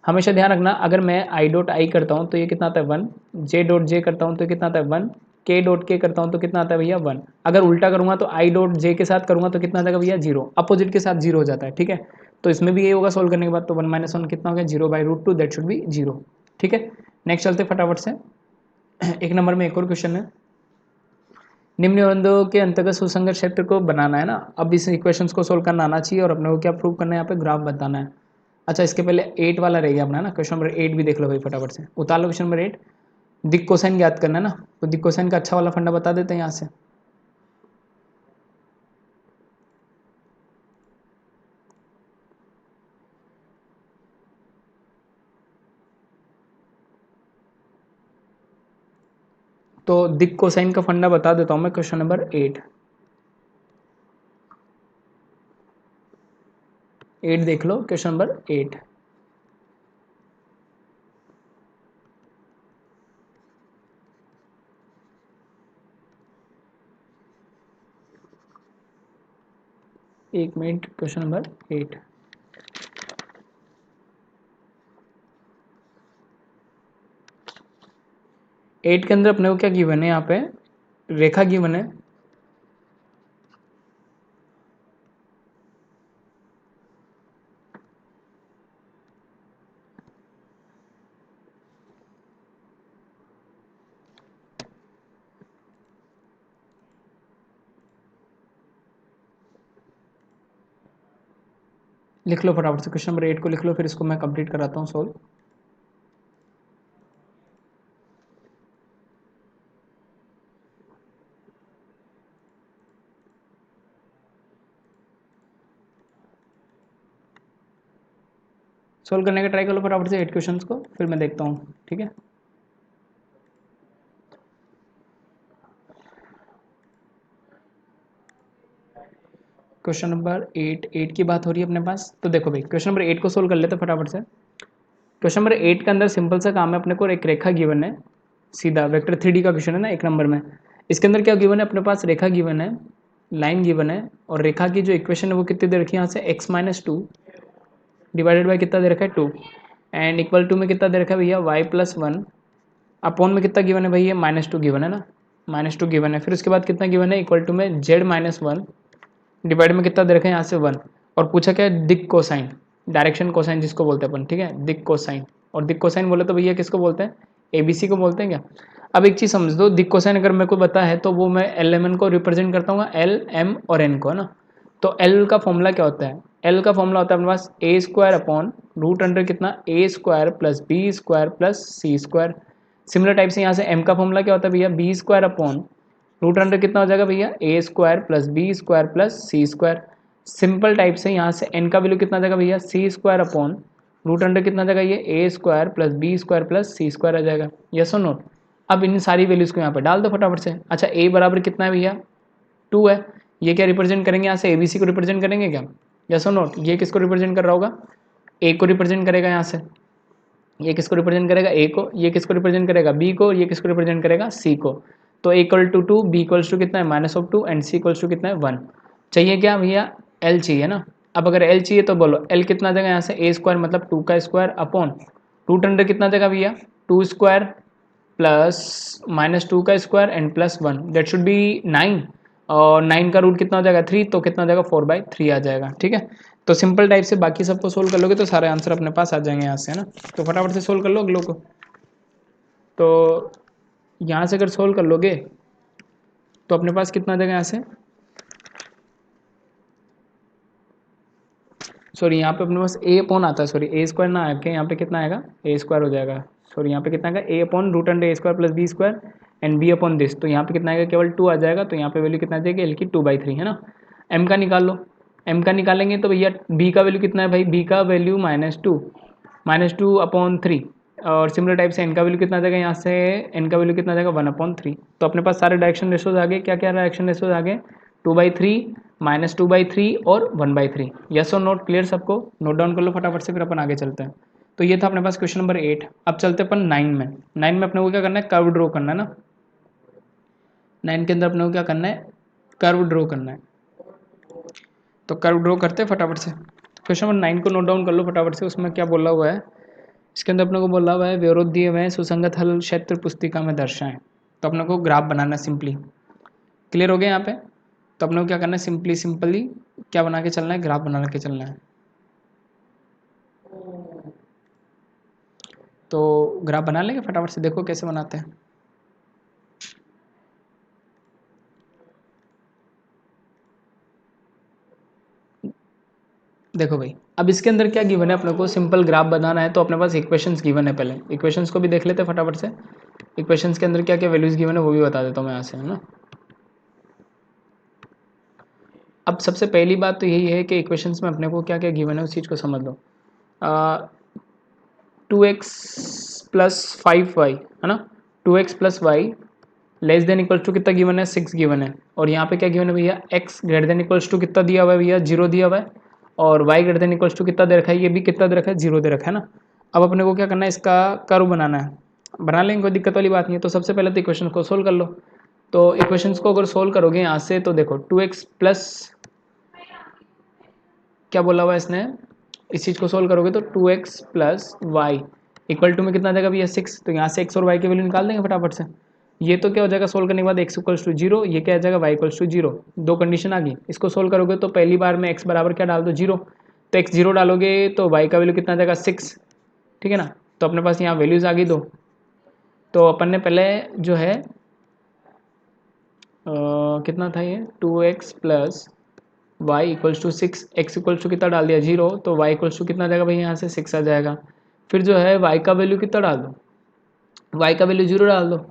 हमेशा ध्यान रखना, अगर मैं आई डॉट आई करता हूँ तो ये कितना आता है 1, जे डॉट जे करता हूँ तो कितना आता है 1, के डॉट के करता हूँ तो कितना आता है भैया 1। अगर उल्टा करूँगा तो आई डॉट जे के साथ करूँगा तो कितना आ जाएगा भैया 0, अपोजिट के साथ 0 हो जाता है, ठीक है। तो इसमें भी ये होगा सोल्व करने के बाद। तो 1 - 1 कितना हो गया 0/√2, दैट शुड बी 0, ठीक है। नेक्स्ट चलते फटाफट से। एक नंबर में एक और क्वेश्चन है, निम्न निबंधों के अंतर्गत सुसंगत क्षेत्र को बनाना है ना। अब इस इक्वेशंस को सोल्व करना आना चाहिए और अपने को क्या प्रूव करना है, यहाँ पे ग्राफ बताना है। अच्छा इसके पहले 8 वाला रह गया अपना ना, क्वेश्चन नंबर 8 भी देख लो भाई फटाफट से, उतार लो क्वेश्चन नंबर 8। दिक कोसाइन ज्ञात करना है ना, तो दिक कोसाइन का अच्छा वाला फंडा बता देते हैं यहाँ से। तो दिक कोसाइन का फंडा बता देता हूँ मैं, क्वेश्चन नंबर 8 देख लो, क्वेश्चन नंबर 8। एक मिनट, क्वेश्चन नंबर 8। एट के अंदर अपने को क्या गिवन है, यहाँ पे रेखा गिवन है। लिख लो फटाफट से, क्वेश्चन नंबर 8 को लिख लो, फिर इसको मैं कंप्लीट कराता हूँ सोल्व। सोल्व करने का ट्राई कर लो फटाफट से 8 क्वेश्चंस को, फिर मैं देखता हूँ, ठीक है। क्वेश्चन नंबर 8 की बात हो रही है अपने पास, तो देखो भाई क्वेश्चन नंबर 8 को सोल्व कर लेते फटाफट से। क्वेश्चन नंबर 8 के अंदर सिंपल सा काम है, अपने को एक रेखा गिवन है, सीधा वेक्टर 3D का क्वेश्चन है ना, 1 नंबर में। इसके अंदर क्या गिवन है अपने पास, रेखा गिवन है, लाइन गिवन है, और रेखा की जो इक्वेशन है वो कितनी दे रखी है यहाँ से, x-2 डिवाइडेड बाई कितना दे रखा है 2, एंड इक्वल टू में कितना दे रखा है भैया y+1, अपॉन में कितना गिवन है भैया -2 गिवन है ना, -2 गिवन है। फिर उसके बाद कितना गिवन है, इक्वल टू में z-1 डिवाइड में कितना दे रखा है यहाँ से 1, और पूछा क्या है, दिक कोसाइन, डायरेक्शन कोसाइन जिसको बोलते हैं अपन, ठीक है, दिक कोसाइन। और दिक कोसाइन बोले तो भैया किसको बोलते हैं, ABC को बोलते हैं क्या। अब एक चीज़ समझ दो, दिक कोसाइन अगर मेरे को पता है तो वो मैं LMN को रिप्रेजेंट करता हूँ, LM और N को, है ना। तो L का फॉर्मूला क्या होता है, L का फॉर्मूला होता है अपने पास A² अपॉन रूट अंडर कितना A² plus B² plus C²। Similar type से यहाँ से M का फॉर्मूला क्या होता है भैया, B² अपॉन रूट अंडर कितना हो जाएगा भैया A² plus B² plus C²। Simple type से यहाँ से n का वैल्यू कितना आ जाएगा भैया C² अपॉन रूट अंडर कितना आ जाएगा ये A² plus B² plus C² आ जाएगा, यस और नो। अब इन सारी वैल्यूज़ को यहाँ पे डाल दो फटाफट से। अच्छा a बराबर कितना है भैया 2 है, ये क्या रिप्रेजेंट करेंगे यहाँ से, ABC को रिप्रेजेंट करेंगे क्या, यस और नो। ये किसको रिप्रेजेंट कर रहा होगा, a को रिप्रेजेंट करेगा यहाँ से, ये किसको रिप्रेजेंट करेगा a को, ये किसको रिप्रेजेंट करेगा b को, ये किसको रिप्रेजेंट करेगा c को। तो a=2, b=2 कितना है -2 एंड c=2 कितना है 1। चाहिए क्या भैया, l चाहिए ना। अब अगर l चाहिए तो बोलो l कितना आ जाएगा यहाँ से, a² मतलब 2 का स्क्वायर अपॉन रूट अंडर कितना आ जाएगा भैया 2² प्लस -2 का square and plus 1, that should B 9, और 9 का रूट कितना हो जाएगा 3, तो कितना हो जाएगा 4/3 आ जाएगा, ठीक है। तो सिंपल टाइप से बाकी सबको सोल्व कर लोगे तो सारे आंसर अपने पास आ जाएंगे यहाँ से, है ना। तो फटाफट से सोल्व कर लो अगलों को। तो यहाँ से अगर सोल्व कर लोगे तो अपने पास कितना आ जाएगा यहाँ से, सॉरी यहाँ पे अपने पास a अपॉन आता है, सॉरी A² ना आके यहाँ पे कितना आएगा A² हो जाएगा, सॉरी यहाँ पे कितना आएगा a upon root under A² plus B² and b upon this, तो यहाँ पे कितना आएगा केवल 2 आ जाएगा, तो यहाँ पे वैल्यू कितना आ जाएगी l की 2/3, है ना। m का निकाल लो, m का निकालेंगे तो भैया b का वैल्यू कितना है भाई, b का वैल्यू -2 अपॉन 3, और सिमिलर टाइप से n का वैल्यू कितना आ जाएगा यहाँ से, n का वैल्यू कितना आ जाएगा 1/3। तो अपने पास सारे डायरेक्शन रेशोज आ गए, क्या क्या डायरेक्शन रेशोज आ गए, 2/3 -2/3 और 1/3, यस और नोट क्लियर सबको, नोट डाउन कर लो फटाफट से, फिर अपन आगे चलते हैं। तो ये था अपने पास क्वेश्चन नंबर 8। अब चलते अपन 9 में। 9 में अपने को क्या करना है, कर्व ड्रॉ करना है ना। 9 के अंदर अपने को क्या करना है, कर्व ड्रॉ करना है। तो कर्व ड्रॉ करते हैं फटाफट से। क्वेश्चन नंबर 9 को नोट डाउन कर लो फटाफट से, उसमें क्या बोला हुआ है, इसके अंदर अपने को बोला हुआ है विरोध दिए हुए सुसंगत हल क्षेत्र पुस्तिका में दर्शाएं। तो अपने को ग्राफ बनाना, सिंपली क्लियर हो गया यहाँ पे। तो अपने को क्या करना है, सिंपली क्या बना के चलना है, ग्राफ बना के चलना है। तो ग्राफ बना लेंगे फटाफट से, देखो कैसे बनाते हैं। देखो भाई अब इसके अंदर क्या गिवन है, अपने को सिंपल ग्राफ बनाना है, तो अपने पास इक्वेशंस गिवन है। पहले इक्वेशंस को भी देख लेते हैं फटाफट से। इक्वेशंस के अंदर क्या क्या वैल्यूज गिवन है वो भी बता देता हूँ मैं यहाँ से, है ना। अब सबसे पहली बात तो यही है कि इक्वेशंस में अपने को क्या क्या गिवन है उस चीज़ को समझ लो। 2x + 5y, है ना, 2x + y less than equals to कितना गिवन है, 6 गिवन है, और यहाँ पे क्या गिवन है भैया, x greater than equals to कितना दिया हुआ है भैया, 0 दिया हुआ है, और y greater than equals to कितना दे रखा है, ये भी कितना दे रखा है, 0 दे रखा है ना। अब अपने को क्या करना है, इसका कर्व बनाना है, बना लेंगे, कोई दिक्कत वाली बात नहीं है। तो सबसे पहले तो इक्वेशन को सोल्व कर लो। तो इक्वेशंस को अगर सोल्व करोगे यहाँ से तो देखो 2x प्लस, क्या बोला हुआ है इसने, इस चीज़ को सोल्व करोगे तो 2x plus Y equal to में कितना आ जाएगा भैया 6। तो यहाँ से x और y की वैल्यू निकाल देंगे फटाफट से। ये तो क्या हो जाएगा सोल्व करने के बाद x इक्वल्स टू 0, ये क्या आ जाएगा y इक्वल्स टू 0। दो कंडीशन आ गई, इसको सोल्व करोगे तो पहली बार में x बराबर क्या डाल दो 0, तो x 0 डालोगे तो y का वैल्यू कितना आ जाएगा 6, ठीक है ना। तो अपने पास यहाँ वैल्यूज़ आ गई दो। तो अपन ने पहले जो है कितना था ये 2x plus y equals to 6, x equals to कितना डाल दिया 0, तो वाई इक्वल्स टू कितना आ जाएगा भाई यहाँ से 6 आ जाएगा। फिर जो है वाई का वैल्यू कितना डाल दो, वाई का वैल्यू 0 डाल दो।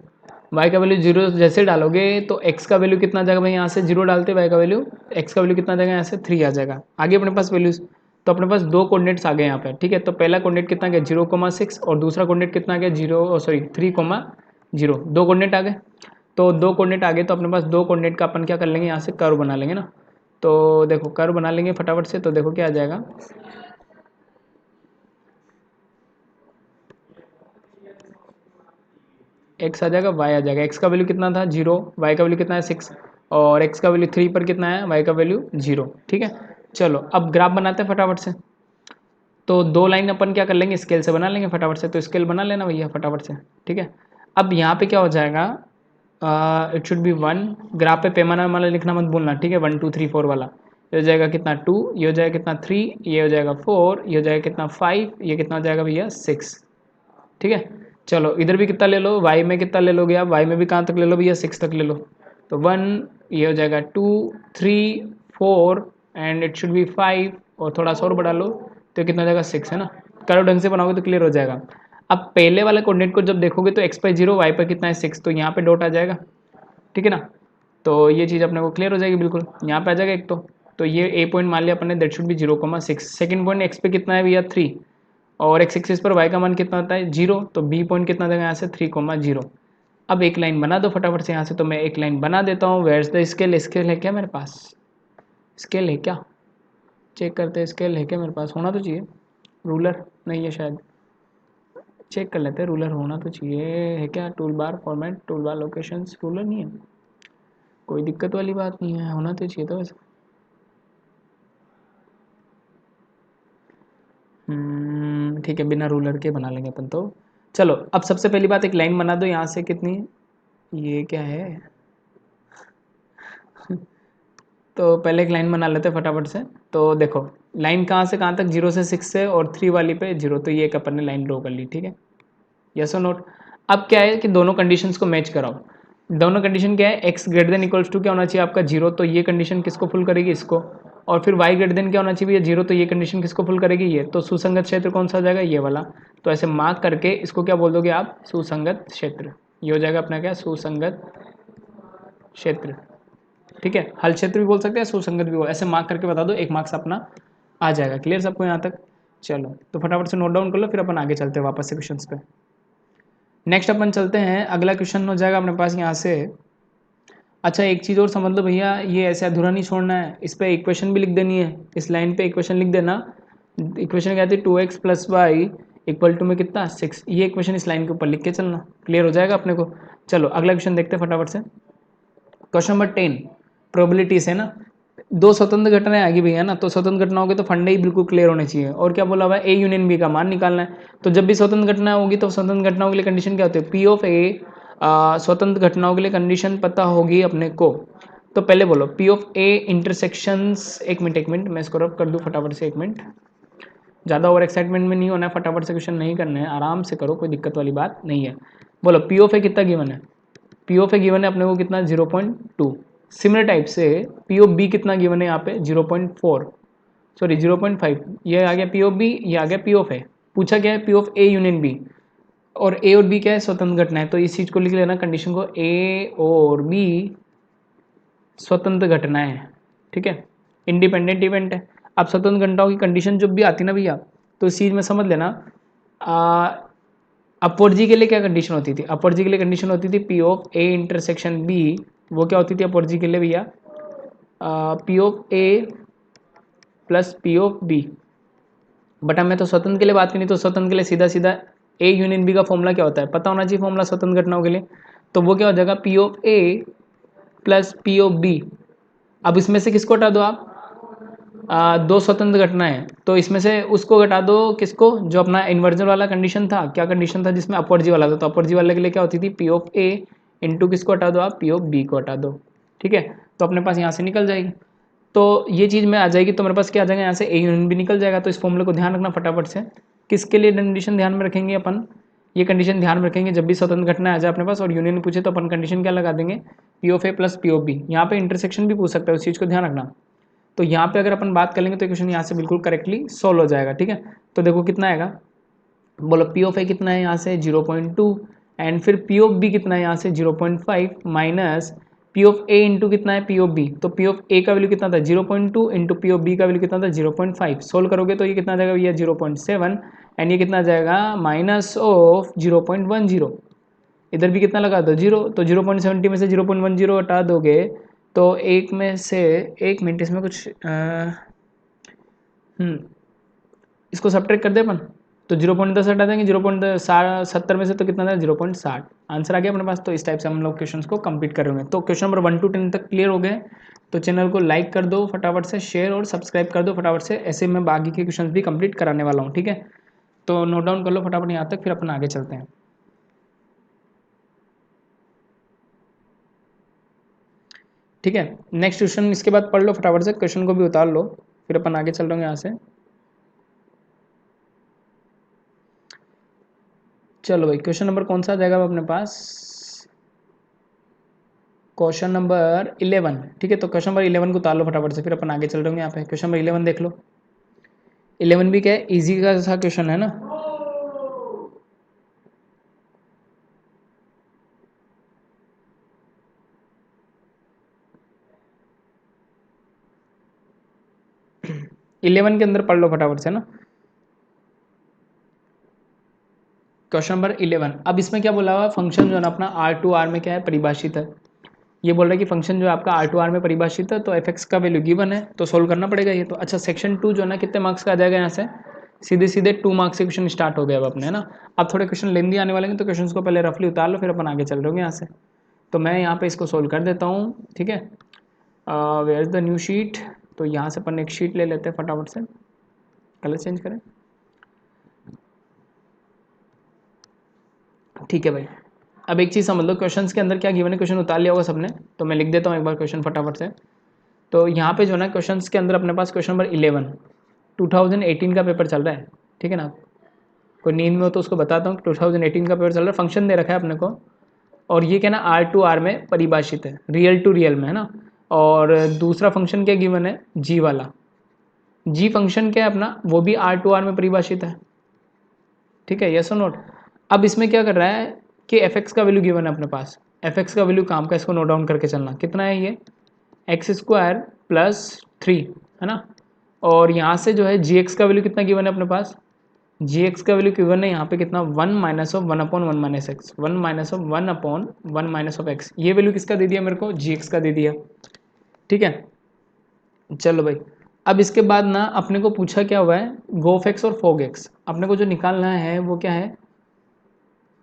वाई का वैल्यू 0 जैसे डालोगे तो एक्स का वैल्यू कितना आ जाएगा भाई यहाँ से 0 डालते वाई का वैल्यू, एक्स का वैल्यू कितना आ जाएगा यहाँ से 3 आ जाएगा। आगे अपने पास वैल्यूज, तो अपने पास दो कोऑर्डिनेट्स आ गए यहाँ पे, ठीक है। तो पहला कोऑर्डिनेट कितना गया 0,6 और दूसरा कोऑर्डिनेट कितना गया 3,0, दो कोऑर्डिनेट आ गए। तो दो कोऑर्डिनेट आ गए तो अपने पास दो कोऑर्डिनेट का अपन क्या कर लेंगे, यहाँ से कर्व बना लेंगे ना। तो देखो कर्व बना लेंगे फटाफट से। तो देखो क्या आ जाएगा, x आ जाएगा, y आ जाएगा। x का वैल्यू कितना था 0, y का वैल्यू कितना है 6, और x का वैल्यू 3 पर कितना है, y का वैल्यू 0, ठीक है। चलो अब ग्राफ बनाते हैं फटाफट से। तो दो लाइन अपन क्या कर लेंगे, स्केल से बना लेंगे फटाफट से। तो स्केल बना लेना भैया फटाफट से, ठीक है। अब यहाँ पे क्या हो जाएगा, इट शुड बी 1, ग्राफ पे पैमाना वाला लिखना मत भूलना, ठीक है। 1 2 3 4 वाला। ये हो जाएगा कितना 2, ये हो जाएगा कितना 3, ये हो जाएगा 4, ये हो जाएगा कितना 5, ये कितना हो जाएगा भैया 6, ठीक है। चलो इधर भी कितना ले लो, y में कितना ले लोगे आप, y में भी कहाँ तक ले लो भैया 6 तक ले लो। तो 1, ये हो जाएगा 2 3 4 एंड इट शुड बी 5, और थोड़ा सा और बढ़ा लो तो कितना हो जाएगा 6, है ना। करो ढंग से बनाओगे तो क्लियर हो जाएगा। अब पहले वाले कोऑर्डिनेट को जब देखोगे तो x पर 0, y पर कितना है 6, तो यहाँ पे डॉट आ जाएगा, ठीक है ना। तो ये चीज़ अपने को क्लियर हो जाएगी बिल्कुल, यहाँ पे आ जाएगा एक। तो ये ए पॉइंट मान लिया अपन ने, that should B 0,6। Second point x पे कितना है भैया 3, और एक्स एक्सिस पर वाई का मान कितना होता है 0, तो बी पॉइंट कितना देगा यहाँ से 3,0। अब एक लाइन बना दो फटाफट से यहाँ से। तो मैं एक लाइन बना देता हूँ। वेयर्स द स्केल, स्केल है क्या मेरे पास, स्केल है क्या, चेक करते हैं स्केल है क्या मेरे पास, होना तो चाहिए। रूलर नहीं है शायद, चेक कर लेते हैं, रूलर होना तो चाहिए, है क्या। Tool bar format, tool bar locations, ruler नहीं है, कोई दिक्कत वाली बात नहीं है, होना तो चाहिए था वैसे। ठीक है, बिना रूलर के बना लेंगे अपन तो। चलो अब सबसे पहली बात एक लाइन बना दो यहाँ से, कितनी, ये क्या है तो पहले एक लाइन बना लेते हैं फटाफट से। तो देखो लाइन कहाँ से कहाँ तक, 0 से 6 से, और 3 वाली पे 0, तो ये एक अपन ने लाइन ड्रॉ कर ली, ठीक है। यस और नोट। अब क्या है कि दोनों कंडीशंस को मैच कराओ। दोनों कंडीशन क्या है, x greater than equals to क्या होना चाहिए आपका 0, तो ये कंडीशन किसको फुल करेगी, इसको। और फिर वाई ग्रेटर देन क्या होना चाहिए 0, तो ये कंडीशन किसको फुल करेगी, ये। तो सुसंगत क्षेत्र कौन सा हो जाएगा, ये वाला। तो ऐसे मार्क करके इसको क्या बोल दोगे आप, सुसंगत क्षेत्र। ये हो जाएगा अपना क्या, सुसंगत क्षेत्र, ठीक है। हल क्षेत्र भी बोल सकते हैं, सुसंगत भी बोल, ऐसे मार्क करके बता दो, एक मार्क्स अपना आ जाएगा। क्लियर सबको यहाँ तक। चलो तो फटाफट से नोट डाउन कर लो, फिर अपन आगे चलते हैं वापस से क्वेश्चंस पे। नेक्स्ट अपन चलते हैं, अगला क्वेश्चन हो जाएगा अपने पास यहाँ से। अच्छा एक चीज़ और समझ लो भैया, ये ऐसे अधूरा नहीं छोड़ना है, इस पर इक्वेशन भी लिख देनी है, इस लाइन पे इक्वेशन लिख देना। इक्वेशन क्या थी, 2x plus Y equal to में कितना 6, ये इक्वेशन इस लाइन के ऊपर लिख के चलना, क्लियर हो जाएगा अपने को। चलो अगला क्वेश्चन देखते हैं फटाफट से। क्वेश्चन नंबर 10 प्रोबेबिलिटीज है ना। दो स्वतंत्र घटनाएं आ गई भैया ना, तो स्वतंत्र घटना होगी तो फंडे ही बिल्कुल क्लियर होने चाहिए। और क्या बोला हुआ है, ए यूनियन बी का मान निकालना है। तो जब भी स्वतंत्र घटना होगी तो स्वतंत्र घटनाओं के लिए कंडीशन क्या होती है, पी ऑफ ए, स्वतंत्र घटनाओं के लिए कंडीशन पता होगी अपने को। तो पहले बोलो पी ऑफ ए इंटरसेक्शंस, एक मिनट मैं इसको रब कर दूँ फटाफट से, एक मिनट, ज़्यादा ओवर एक्साइटमेंट में नहीं होना है, फटाफट से क्वेश्चन नहीं करना है, आराम से करो, कोई दिक्कत वाली बात नहीं है। बोलो पी ऑफ ए कितना गिवन है, पी ऑफ ए गिवन है अपने को कितना 0.2। सिमिलर टाइप से पी ऑफ बी कितना गिवन है यहाँ पे 0.4, सॉरी 0.5, ये आ गया पी ऑफ बी, ये आ गया पी ऑफ ए। पूछा क्या है, P of A union B, और ए और बी क्या है, स्वतंत्र घटना है। तो इस चीज़ को लिख लेना कंडीशन को, ए और बी स्वतंत्र घटनाएं हैं, ठीक है, इंडिपेंडेंट इवेंट है। अब स्वतंत्र घटनाओं की कंडीशन जब भी आती ना भैया, तो इस चीज़ में समझ लेना, अपवर्ड जी के लिए क्या कंडीशन होती थी? अपवर्ड जी के लिए कंडीशन होती थी P of A intersection B, वो क्या होती थी अपवर्ड जी के लिए भैया? P of A plus P of B. But हमें तो स्वतंत्र के लिए बात करनी, तो स्वतंत्र के लिए सीधा सीधा ए यूनियन बी का फॉर्मूला क्या होता है पता होना चाहिए, फॉर्मूला स्वतंत्र घटनाओं के लिए। तो वो क्या हो जाएगा? P of A plus P of B. अब इसमें से किसको हटा दो आप? दो स्वतंत्र घटना है, तो इसमें से उसको घटा दो, किसको? जो अपना इन्वर्जन वाला कंडीशन था, क्या कंडीशन था जिसमें अपवर्ड जी वाला था? तो अपवर्ड जी वाले के लिए क्या होती थी? पी ऑफ ए इंटू किसको हटा दो आप? पी ऑफ बी को हटा दो। ठीक है, तो अपने पास यहाँ से निकल जाएगी, तो ये चीज़ में आ जाएगी, तो मेरे पास क्या आ जाएगा? यहाँ से ए यूनियन भी निकल जाएगा। तो इस फॉर्मूले को ध्यान रखना फटाफट से। किसके लिए कंडीशन ध्यान में रखेंगे अपन? ये कंडीशन ध्यान में रखेंगे जब भी स्वतंत्र घटना आ जाए अपने पास और यूनियन पूछे तो अपन कंडीशन क्या लगा देंगे? P of A plus P of B. यहाँ पे इंटरसेक्शन भी पूछ सकता है, उस चीज़ को ध्यान रखना। तो यहाँ पे अगर अपन बात कर लेंगे तो क्वेश्चन यहाँ से बिल्कुल करेक्टली सोल्व हो जाएगा। ठीक है, तो देखो कितना आएगा, बोलो पी ऑफ ए कितना है यहाँ से? 0.2, एंड फिर पी ऑफ बी कितना है यहाँ से? 0.5 minus P of A into कितना है? P of B. तो पी ऑफ ए का वैल्यू कितना था? 0.2 इंटू पी ऑफ बी का वैल्यू कितना था? 0.5। सोल्व करोगे तो ये कितना आ जाएगा भैया? 0.7, एंड ये कितना आ जाएगा? Minus of 0.10। इधर भी कितना लगा दो? 0, तो 0.70 में से 0.10 हटा दोगे तो एक में से, एक मिनट इसमें कुछ इसको सब्ट्रैक्ट कर दे अपन, तो 0.10 हटा देंगे, 0.70 में से तो कितना था? 0.60। आंसर आ गया अपने पास। तो इस टाइप से हम लोग क्वेश्चन को कंप्लीट कर रहे हैं। तो क्वेश्चन नंबर 1 to 10 तक क्लियर हो गए, तो चैनल को लाइक कर दो फटाफट से, शेयर और सब्सक्राइब कर दो फटाफट से, ऐसे मैं बाकी के क्वेश्चन भी कंप्लीट कराने वाला हूँ। ठीक है, तो नोट डाउन कर लो फटाफट यहाँ तक, फिर अपन आगे चलते हैं। ठीक है, नेक्स्ट क्वेश्चन इसके बाद पढ़ लो फटाफट से, क्वेश्चन को भी उतार लो, फिर अपन आगे चल रहे हैं यहाँ से। चलो भाई, क्वेश्चन नंबर कौन सा आ जाएगा अपने पास? Question number 11। ठीक है, तो क्वेश्चन नंबर 11 को उतार लो फटाफट से, फिर अपन आगे चल रहे हैं यहाँ पे। क्वेश्चन नंबर 11 देख लो। 11 भी क्या है? इजी का सा क्वेश्चन है ना। इलेवन के अंदर पढ़ लो फटाफट से ना, क्वेश्चन नंबर 11। अब इसमें क्या बोला हुआ? फंक्शन जो है ना अपना R2R में क्या है? परिभाषित है। ये बोल रहा है कि फंक्शन जो है आपका R2R में परिभाषित है, तो fx का वैल्यू गिवन है, तो सोल्व करना पड़ेगा ये। तो अच्छा, सेक्शन 2 जो है ना कितने मार्क्स का आ जाएगा यहाँ से? सीधे सीधे 2 मार्क्स से क्वेश्चन स्टार्ट हो गया अब अपने, है ना। अब थोड़े क्वेश्चन लेंदी आने वाले हैं, तो क्वेश्चन को पहले रफली उतार लो, फिर अपन आगे चल रहे होंगे यहाँ से। तो मैं यहाँ पे इसको सोल्व कर देता हूँ। ठीक है, where is the new sheet? तो यहाँ से अपन एक शीट ले लेते हैं फटाफट से, कलर चेंज करें। ठीक है भाई, अब एक चीज़ समझ लो, क्वेश्चंस के अंदर क्या गिवन है, क्वेश्चन उतार लिया होगा सबने, तो मैं लिख देता हूँ एक बार क्वेश्चन फटाफट से। तो यहाँ पे जो है ना क्वेश्चंस के अंदर अपने पास क्वेश्चन नंबर 11 2018 का पेपर चल रहा है। ठीक है ना, कोई नींद में हो तो उसको बताता हूँ, 2018 का पेपर चल रहा है, फंक्शन दे रखा है अपने को, और ये क्या ना R2R में परिभाषित है, रियल टू रियल में, है ना। और दूसरा फंक्शन क्या गिवन है? जी वाला, जी फंक्शन क्या है अपना? वो भी R2R में परिभाषित है। ठीक है, यस और नोट। अब इसमें क्या कर रहा है कि fx का वैल्यू गिवन है अपने पास। fx का वैल्यू काम का, इसको नोट डाउन करके चलना, कितना है ये? x² प्लस 3, है ना। और यहाँ से जो है gx का वैल्यू कितना गिवन है अपने पास? gx का वैल्यू गिवन है यहाँ पे कितना? 1 minus of 1/1 minus x, 1 minus of 1/1 minus of x. ये वैल्यू किसका दे दिया मेरे को? gx का दे दिया। ठीक है, चलो भाई, अब इसके बाद ना अपने को पूछा क्या हुआ है? गोफ और फोग एक्स। अपने को जो निकालना है वो क्या है?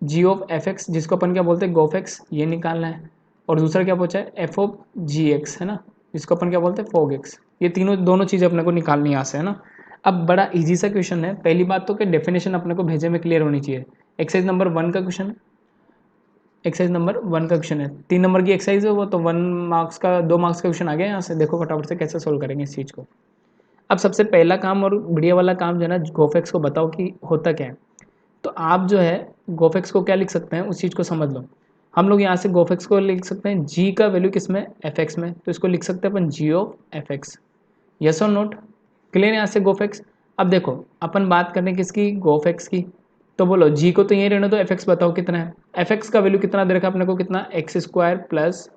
जी ऑफ एफ एक्स, जिसको अपन क्या बोलते हैं? गोफ एक्स, ये निकालना है। और दूसरा क्या पूछा है? एफ ऑफ जी एक्स, है ना, जिसको अपन क्या बोलते हैं? Fog x. ये दोनों चीज़ें अपने को निकालनी है यहाँ से, है ना। अब बड़ा इजी सा क्वेश्चन है। पहली बात तो कि डेफिनेशन अपने को भेजे में क्लियर होनी चाहिए। एक्सरसाइज नंबर 1 का क्वेश्चन, एक्सरसाइज नंबर 1 का क्वेश्चन है, 3 नंबर की एक्सरसाइज है वो, तो 1 मार्क्स का, 2 मार्क्स का क्वेश्चन आ गया यहाँ से। देखो फटाफट से कैसे सोल्व करेंगे इस चीज़ को। अब सबसे पहला काम और बढ़िया वाला काम जो है ना, गोफेक्स को बताओ कि होता क्या है। तो आप जो है गोफेक्स को क्या लिख सकते हैं, उस चीज़ को समझ लो। हम लोग यहाँ से गोफेक्स को लिख सकते हैं जी का वैल्यू किस में? एफ एक्स में, तो इसको लिख सकते हैं अपन जी ऑफ एफ एक्स। यस और नोट? क्लियर है यहाँ से गोफेक्स? अब देखो अपन बात करने किसकी? गोफेक्स की। तो बोलो जी को तो यही रहने दो, एफ एक्स बताओ कितना है? एफ एक्स का वैल्यू कितना दे रखा है अपने को? कितना? x² plus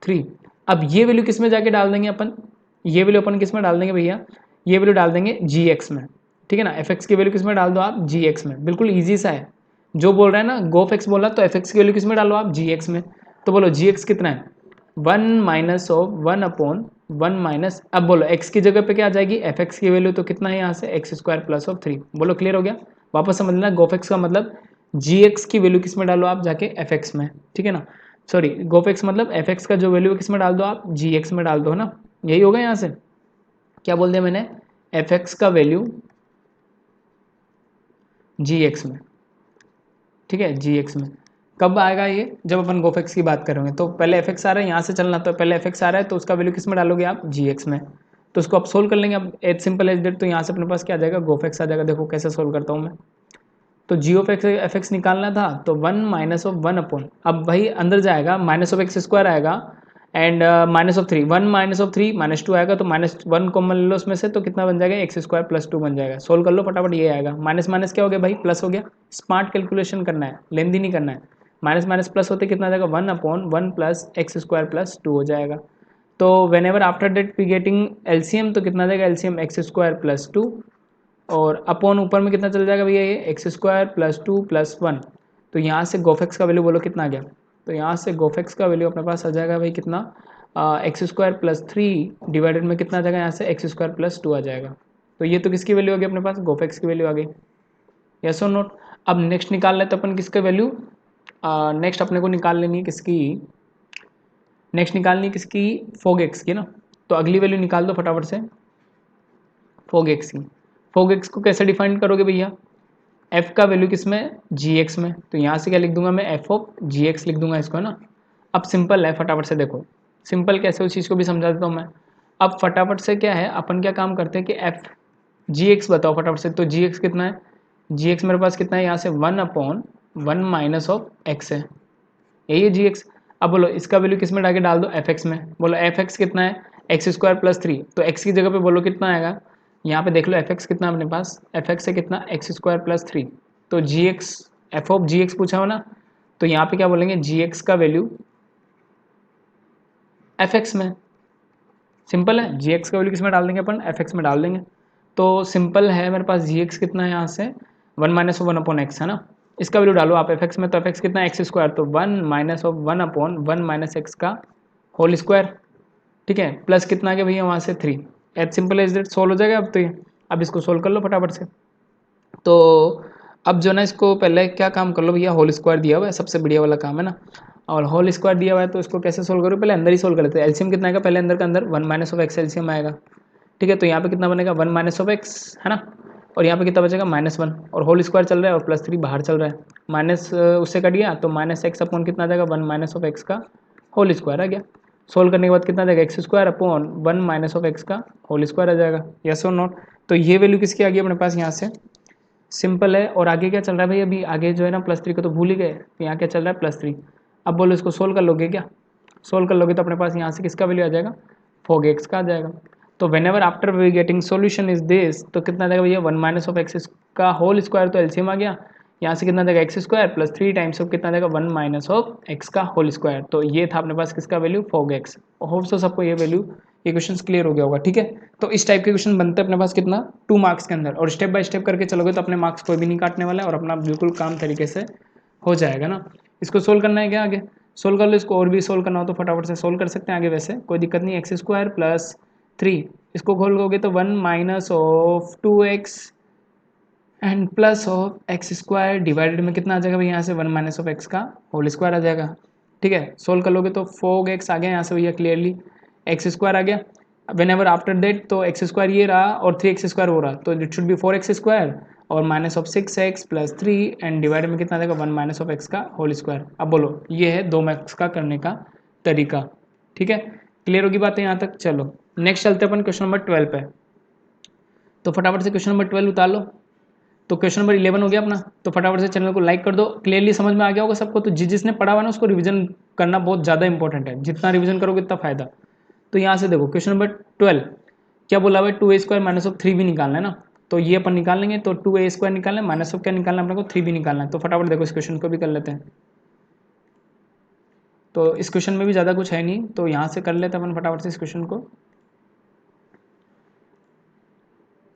3। अब ये वैल्यू किस में जाके डाल देंगे अपन? ये वैल्यू अपन किस में डाल देंगे भैया? ये वैल्यू डाल देंगे जी एक्स में। ठीक है ना, एफ एक्स की वैल्यू किस में डाल दो आप? जी एक्स में। बिल्कुल ईजी सा है, जो बोल रहा है ना गोफ एक्स बोला तो एफ एक्स की वैल्यू किस में डालो आप, जी एक्स में। तो बोलो जी एक्स कितना है, 1 माइनस ऑफ 1/1 माइनस, अब बोलो x की जगह पे क्या आ जाएगी, एफ एक्स की वैल्यू तो कितना है यहाँ से एक्स स्क्वायर प्लस ऑफ 3। बोलो क्लियर हो गया। वापस समझ लेना, गोफ एक्स का मतलब जी एक्स की वैल्यू किस में डालो आप जाके, एफ एक्स में, ठीक है ना। सॉरी, गोफ एक्स मतलब एफ एक्स का जो वैल्यू है किस में डाल दो आप, जी एक्स में डाल दो, है ना। यही होगा यहाँ से, क्या बोल दिया मैंने, एफ एक्स का वैल्यू जी एक्स में, ठीक है, जी एक्स में। कब आएगा ये, जब अपन गोफ एक्स की बात करेंगे। तो पहले एफ एक्स आ रहा है यहाँ से चलना, तो पहले एफ एक्स आ रहा है तो उसका वैल्यू किस में डालोगे आप, जी एक्स में। तो उसको आप सोल्व कर लेंगे, अब एज सिंपल एज डेट, तो यहाँ से अपने पास क्या आ जाएगा, गोफ एक्स आ जाएगा। देखो कैसे सोल्व करता हूँ मैं। तो जी ऑफ एक्स एफ एक्स निकालना था, तो 1 माइनस ऑफ 1 अपॉन, अब भाई अंदर जाएगा माइनस ऑफ एक्स स्क्वायर आएगा and minus of 3, 1 minus of 3 -2 आएगा, तो -1 कॉमन ले लो उसमें से, तो कितना बन जाएगा, एक्स स्क्वायर प्लस 2 बन जाएगा। सोल्व कर लो फटाफट, ये आएगा। माइनस माइनस क्या हो गया भाई, प्लस हो गया। स्मार्ट कैलकुलेशन करना है, लेंदी नहीं करना है। माइनस माइनस प्लस होते कितना आ जाएगा, 1/1 प्लस एक्स स्क्वायर प्लस 2 हो जाएगा। तो whenever after that P getting LCM, तो कितना आ जाएगा, एलसीएम एक्स स्क्वायर प्लस 2, और अपॉन ऊपर में कितना चल जाएगा भैया, ये एक्स स्क्वायर प्लस 2 प्लस 1। तो यहाँ से गोफेक्स का वैल्यू बोलो कितना आ गया, तो यहाँ से गोफेक्स का वैल्यू अपने पास आ जाएगा भाई कितना, एक्स स्क्वायर प्लस 3 डिवाइडेड में कितना आ जाएगा, यहाँ से एक्स स्क्वायर प्लस 2 आ जाएगा। तो ये तो किसकी वैल्यू आ गई अपने पास, गोफेक्स की वैल्यू आ गई, यस और नोट। अब नेक्स्ट निकाल लेते अपन किसका वैल्यू, नेक्स्ट अपने को निकाल लेनी है किसकी, नेक्स्ट निकालनी है किसकी, फोग एक्स की ना। तो अगली वैल्यू निकाल दो फटाफट से, फोग एक्स की। फोग एक्स को कैसे डिफाइन करोगे भैया, एफ का वैल्यू किस में, जी एक्स में। तो यहाँ से क्या लिख दूंगा मैं, एफ ऑफ जी एक्स लिख दूंगा इसको, है ना। अब सिंपल है, फटाफट से देखो सिंपल कैसे, उस चीज़ को भी समझा देता हूँ मैं। अब फटाफट से क्या है, अपन क्या काम करते हैं कि एफ जी एक्स बताओ फटाफट से। तो जी एक्स कितना है, जी एक्स मेरे पास कितना है, यहाँ से 1/1 माइनस ऑफ एक्स है, यही है जी एक्स। अब बोलो इसका वैल्यू किस में डाल के डाल दो, एफ एक्स में। बोलो एफ एक्स कितना है, एक्स स्क्वायर प्लस 3, तो एक्स की जगह पे बोलो कितना आएगा, यहाँ पे देख लो एफ एक्स कितना अपने पास, एफ एक्स है कितना, एक्स स्क्वायर प्लस 3। तो G X, F of G X पूछा हो ना, तो यहाँ पे क्या बोलेंगे, जी एक्स का वैल्यू एफ एक्स में। सिंपल है, जी एक्स का वैल्यू किस में डाल देंगे अपन, एफ एक्स में डाल देंगे। तो सिंपल है, मेरे पास जी एक्स कितना है यहाँ से, 1 माइनस ऑफ 1 अपॉन एक्स, है ना। इसका वैल्यू डालो आप एफ एक्स में, तो एफ एक्स कितना है, एक्स स्क्वायर, तो 1 माइनस ऑफ 1/1 माइनस एक्स का होल स्क्वायर, ठीक है, प्लस कितना आ गया भैया वहाँ से 3। As simple as that, solve हो जाएगा अब तो ये। अब इसको सोल्व कर लो फटाफट से। तो अब जो ना इसको पहले क्या काम कर लो भैया, होल स्क्वायर दिया हुआ है, सबसे बढ़िया वाला काम है ना। और होल स्क्वायर दिया हुआ है तो इसको कैसे सोल्व करो, पहले अंदर ही सोल्व कर लेते हैं। एलसीएम कितना आएगा, पहले अंदर का अंदर 1 माइनस ऑफ एक्स एलसीएम आएगा, ठीक है। तो यहाँ पे कितना बनेगा, 1 माइनस ऑफ एक्स, है ना। और यहाँ पे कितना बचेगा, -1, और होल स्क्वायर चल रहा है और +3 बाहर चल रहा है, माइनस उससे कट गया, तो माइनस एक्स अपॉन कितना आ जाएगा, 1 माइनस ऑफ एक्स का होल स्क्वायर आ गया। सोल्व करने के बाद कितना आ जाएगा, x square upon 1 minus of x का होल स्क्वायर आ जाएगा, यस और नॉट। तो ये वैल्यू किसकी आ गई अपने पास यहाँ से, सिंपल है। और आगे क्या चल रहा है भाई, अभी आगे जो है ना +3 को तो भूल ही गए, तो यहाँ क्या चल रहा है, +3। अब बोलो इसको सोल्व कर लोगे क्या, सोल्व कर लोगे तो अपने पास यहाँ से किसका वैल्यू आ जाएगा, फोग एक्स का आ जाएगा। तो whenever after we getting solution is this, तो कितना आ जाएगा भैया, 1 माइनस ऑफ एक्स का होल स्क्वायर, तो एलसीएम आ गया। यहाँ से कितना आ जाएगा, x square plus 3 times of कितना आ जाएगा, 1 माइनस ऑफ एक्स का होल स्क्वायर। तो ये था अपने पास किसका value, fog x. Hope so सबको ये वैल्यू, ये क्वेश्चन क्लियर हो गया होगा, ठीक है। तो इस टाइप के क्वेश्चन बनते हैं अपने पास कितना, 2 मार्क्स के अंदर, और स्टेप बाय स्टेप करके चलोगे तो अपने मार्क्स कोई भी नहीं काटने वाला है, और अपना बिल्कुल काम तरीके से हो जाएगा ना। इसको सोल्व करना है क्या, आगे सोल्व कर लो इसको, और भी सोल्व करना हो तो फटाफट से सोल्व कर सकते हैं आगे, वैसे कोई दिक्कत नहीं। एक्स स्क्वायर प्लस 3, इसको खोल लोगे तो 1 minus of 2x and plus of x square divided में कितना आ जाएगा भाई, यहाँ से 1 माइनस ऑफ एक्स का होल स्क्वायर आ जाएगा, ठीक है। सोल्व कर लोगे तो फोग एक्स आ गया यहाँ से भैया, क्लियरली एक्स स्क्वायर आ गया। वेन एवर आफ्टर दैट, तो एक्स स्क्वायर ये रहा और 3x स्क्वायर हो रहा, तो it should be 4x square और minus of 6x plus 3 and divide में कितना आ जाएगा, 1 माइनस ऑफ एक्स का होल स्क्वायर। अब बोलो ये है 2 मार्क्स का करने का तरीका, ठीक है। क्लियर होगी बातें यहाँ तक, चलो नेक्स्ट चलते अपन क्वेश्चन नंबर 12 पे। तो फटाफट से क्वेश्चन नंबर 12 उतार लो। तो क्वेश्चन नंबर 11 हो गया अपना, तो फटाफट से चैनल को लाइक कर दो। क्लियरली समझ में आ गया होगा सबको, तो जिसने पढ़ा हुआ ना उसको रिवीजन करना बहुत ज़्यादा इंपॉर्टेंट है, जितना रिवीजन करोगे उतना फायदा। तो यहाँ से देखो क्वेश्चन नंबर 12 क्या बोला हुआ है, 2a² माइनस ऑफ 3 भी निकालना है ना। तो ये अपन निकाल लेंगे, तो 2a² निकालना है, माइनस ऑफ क्या निकालना है अपने को, 3 भी निकालना है। तो फटाफट देखो इस क्वेश्चन को भी कर लेते हैं। तो इस क्वेश्चन में भी ज़्यादा कुछ है नहीं, तो यहाँ से कर लेते हैं अपन फटाफट से इस क्वेश्चन को।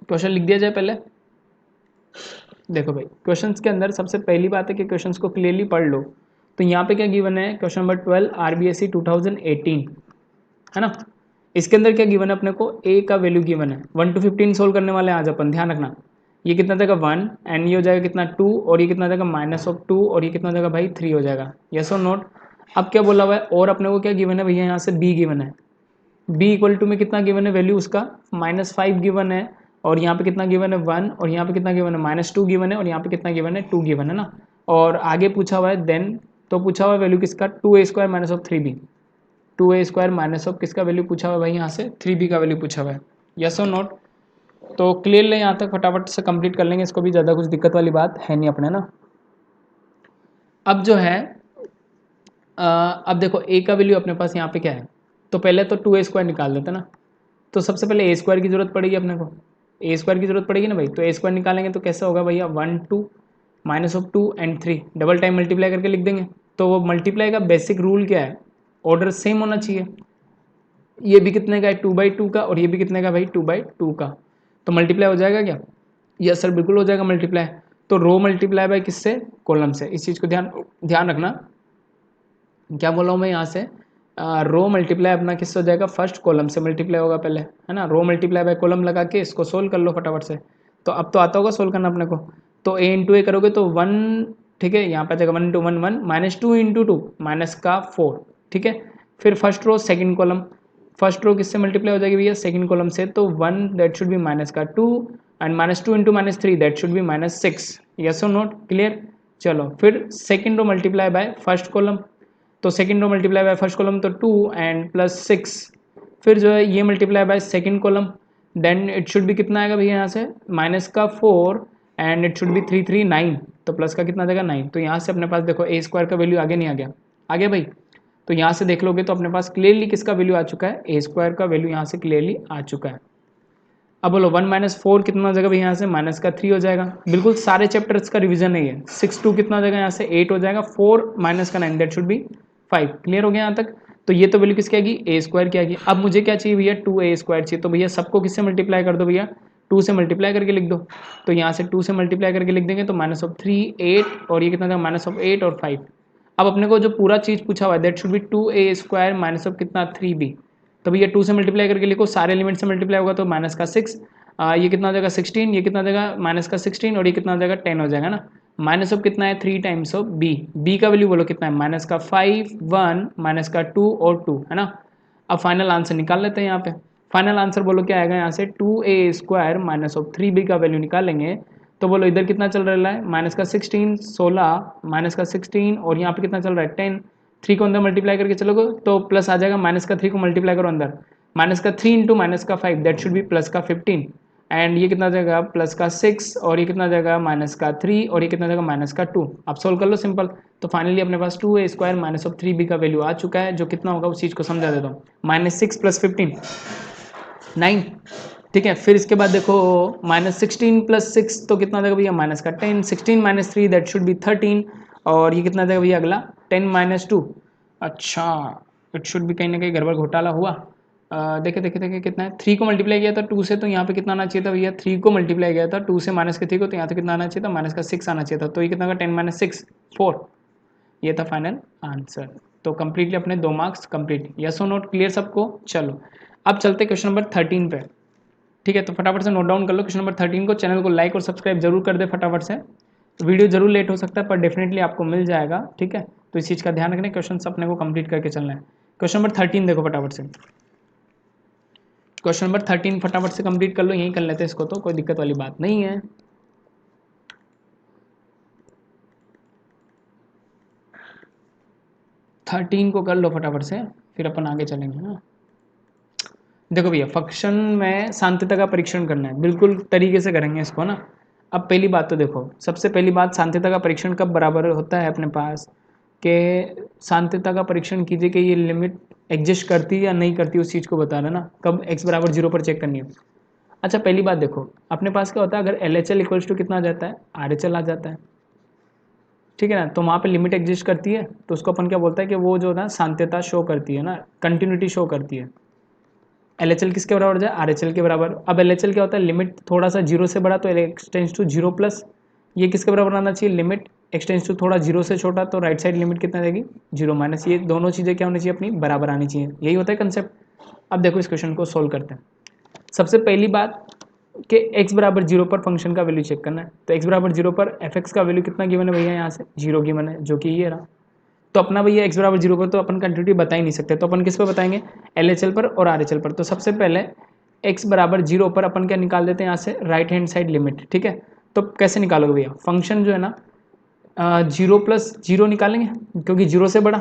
क्वेश्चन लिख दिया जाए पहले, देखो भाई क्वेश्चंस के अंदर सबसे पहली बात है कि क्वेश्चंस को क्लियरली पढ़ लो। तो यहाँ पे क्या गिवन है, क्वेश्चन नंबर 12 आरबीएससी 2018 है ना। इसके अंदर क्या गिवन है अपने को, ए का वैल्यू गिवन है, 1 to 15 सोल्व करने वाले हैं आज अपन, ध्यान रखना। ये कितना देगा 1 एंड ये हो जाएगा कितना 2 और ये कितना देगा -2 और ये कितना देगा भाई 3 हो जाएगा, यस और नोट। अब क्या बोला हुआ है, और अपने को क्या गिवन है भैया, यहाँ से बी गिवन है, बी इक्वल टू में कितना गिवन है वैल्यू उसका -5 गिवन है, और यहाँ पे कितना गिवन है 1 और यहाँ पे कितना गिवन है -2 गिवन है और यहाँ पे कितना गिवन है 2 गिवन है ना। और आगे पूछा हुआ है देन, तो पूछा हुआ है वैल्यू किसका 2a² minus of 3b, 2a² minus of किसका वैल्यू पूछा हुआ है भाई, यहाँ से 3b का वैल्यू पूछा हुआ है, यस और नोट। तो क्लियर ले यहाँ तक, फटाफट से कंप्लीट कर लेंगे इसको भी, ज़्यादा कुछ दिक्कत वाली बात है नहीं अपने ना। अब जो है अब देखो a का वैल्यू अपने पास यहाँ पे क्या है, तो पहले तो 2a² निकाल देते ना। तो सबसे पहले a² की जरूरत पड़ेगी अपने को, a² की जरूरत पड़ेगी ना भाई। तो a² निकालेंगे तो कैसे होगा भैया, 1 2 minus of 2 and 3 double time multiply करके लिख देंगे। तो वो मल्टीप्लाई का बेसिक रूल क्या है, ऑर्डर सेम होना चाहिए। ये भी कितने का है 2/2 का और ये भी कितने का भाई 2/2 का। तो मल्टीप्लाई हो जाएगा क्या, यस सर बिल्कुल हो जाएगा मल्टीप्लाई। तो रो मल्टीप्लाई बाय किससे, कॉलम से। इस चीज़ को ध्यान रखना, क्या बोला हूँ मैं यहाँ से, रो मल्टीप्लाई अपना किससे हो जाएगा, फर्स्ट कॉलम से मल्टीप्लाई होगा पहले, है ना। रो मल्टीप्लाई बाय कॉलम लगा के इसको सोल्व कर लो फटाफट से। तो अब तो आता होगा सोल्व करना अपने को। तो a इंटू ए करोगे तो 1, ठीक है, यहाँ पे आ जाएगा 1 इंटू 1 1 -2 इंटू 2 -4, ठीक है। फिर first row second column, first row किससे मल्टीप्लाई हो जाएगी भैया, सेकंड कॉलम से। तो 1 that should be -2 and -2 into -3 that should be -6, yes और नोट, क्लियर। चलो फिर second row multiply by first column, तो second row multiply by first column तो 2 एंड +6, फिर जो है ये multiply by second column, then it should be कितना आएगा भैया यहाँ से -4 एंड इट शुड बी 3 3 9, तो प्लस का कितना देगा 9। तो यहाँ से अपने पास देखो a² का वैल्यू आगे नहीं आ गया, आ गया भाई। तो यहाँ से देख लोगे तो अपने पास क्लियरली किसका वैल्यू आ चुका है, a² का वैल्यू यहाँ से क्लियरली आ चुका है। अब बोलो 1 - 4 कितना हो जाएगा भैया, यहाँ से -3 हो जाएगा। बिल्कुल सारे चैप्टर्स का रिवीजन है ये। 6 2 कितना हो जाएगा, यहाँ से 8 हो जाएगा, 4 -9 दैट शुड बी 5, क्लियर हो गया यहाँ तक। तो ये तो वैल्यू किसकी आएगी, a² की आएगी। अब मुझे क्या चाहिए भैया, 2a² चाहिए। तो भैया सबको किससे मल्टीप्लाई कर दो भैया, 2 से मल्टीप्लाई करके लिख दो। तो यहाँ से 2 से मल्टीप्लाई करके लिख देंगे तो -3 8 और ये कितना था -8 और 5। अब अपने को जो पूरा चीज़ पूछा हुआ है that should B 2a² minus of कितना 3b। तो भैया 2 से मल्टीप्लाई करके लिखो, सारे एलिमेंट से मल्टीप्लाई होगा तो -6, ये कितना हो जाएगा 16, ये कितना हो जाएगा -16 और ये कितना हो जाएगा 10 हो जाएगा ना। माइनस ऑफ कितना है 3 टाइम्स ऑफ बी, बी का वैल्यू बोलो कितना है -5 1 -2 और 2 है ना। अब फाइनल आंसर निकाल लेते हैं यहाँ पे। फाइनल आंसर बोलो क्या आएगा यहाँ से, 2a² माइनस ऑफ 3b का वैल्यू निकालेंगे। तो बोलो इधर कितना चल रहा है -16 16 -16 और यहाँ पे कितना चल रहा है 10। 3 को अंदर मल्टीप्लाई करके चलोगे तो प्लस आ जाएगा, -3 को मल्टीप्लाई करो अंदर, -3 into -5 that should B +15 and ये कितना जाएगा +6 और ये कितना जाएगा -3 और ये कितना जाएगा -2। अब सोल्व कर लो सिंपल। तो फाइनली अपने पास 2a² माइनस ऑफ 3b का वैल्यू आ चुका है, जो कितना होगा उस चीज़ को समझा देता हूँ, -6 + 15 9, ठीक है। फिर इसके बाद देखो -16 + 6 तो कितना देगा भैया -10, 16 - 3 दैट शुड बी 13 और ये कितना देगा भैया अगला 10 - 2। अच्छा इट शुड भी कहीं ना कहीं गड़बड़ घोटाला हुआ। देखे देखे देखे कितना है, 3 को मल्टीप्लाई किया था 2 से, तो यहाँ पे कितना आना चाहिए था भैया, 3 को मल्टीप्लाई किया था 2 से -3 को, तो यहाँ तो कितना आना चाहिए था -6 आना चाहिए था। तो ये कितना का 10 - 6 4, ये था फाइनल आंसर। तो कंप्लीटली अपने 2 मार्क्स कंप्लीट, यस और नोट, क्लियर सबको। चलो अब चलते क्वेश्चन नंबर 13 पे, ठीक है। तो फटाफट से नोट डाउन कर लो क्वेश्चन नंबर 13 को। चैनल को लाइक और सब्सक्राइब जरूर कर दे फटाफट से। वीडियो जरूर लेट हो सकता है पर डेफिनेटली आपको मिल जाएगा, ठीक है। तो इस चीज़ का ध्यान रखना, क्वेश्चन अपने को कंप्लीट करके चलना है। क्वेश्चन नंबर 13 देखो फटाफट से, क्वेश्चन नंबर 13 फटाफट से कंप्लीट कर लो, यहीं कर लेते हैं इसको, तो कोई दिक्कत वाली बात नहीं है। थर्टीन को कर लो फटाफट से, फिर अपन आगे चलेंगे ना। देखो भैया फंक्शन में सांत्यता का परीक्षण करना है, बिल्कुल तरीके से करेंगे इसको ना। अब पहली बात तो देखो, सबसे पहली बात सांत्यता का परीक्षण कब बराबर होता है अपने पास, कि सांत्यता का परीक्षण कीजिए कि ये लिमिट एग्जिस्ट करती है या नहीं करती, उस चीज़ को बता रहा ना, कब x = 0 पर चेक करनी है। अच्छा पहली बात देखो अपने पास क्या होता है, अगर LHL = कितना आ जाता है, RHL आ जाता है, ठीक है ना। तो वहाँ पे लिमिट एग्जिस्ट करती है तो उसको अपन क्या बोलता है कि वो जो ना सांत्यता शो करती है ना, कंटिन्यूटी शो करती है। LHL किसके बराबर हो जाए, RHL के बराबर। अब LHL क्या होता है, लिमिट थोड़ा सा 0 से बड़ा तो x टेंड्स टू 0+, ये किसके बराबर आना चाहिए, लिमिट एक्सटेंस टू थोड़ा जीरो से छोटा, तो राइट साइड लिमिट कितना देगी, जीरो माइनस, ये दोनों चीज़ें क्या होनी चाहिए अपनी बराबर आनी चाहिए, यही होता है कंसेप्ट। अब देखो इस क्वेश्चन को सोल्व करते हैं। सबसे पहली बात कि x बराबर जीरो पर फंक्शन का वैल्यू चेक करना है। तो x बराबर जीरो पर fx का वैल्यू कितना गिवन है भैया, यहाँ से जीरो गिवन है, जो कि ये रहा। तो अपना भैया x बराबर जीरो पर तो अपन कंटिन्यूटी बता ही नहीं सकते, तो अपन किस पर बताएंगे, LHL पर और RHL पर। तो सबसे पहले x बराबर जीरो पर अपन क्या निकाल देते हैं यहाँ से, राइट हैंड साइड लिमिट, ठीक है। तो कैसे निकालोगे भैया, फंक्शन जो है ना जीरो प्लस जीरो निकालेंगे, क्योंकि जीरो से बड़ा,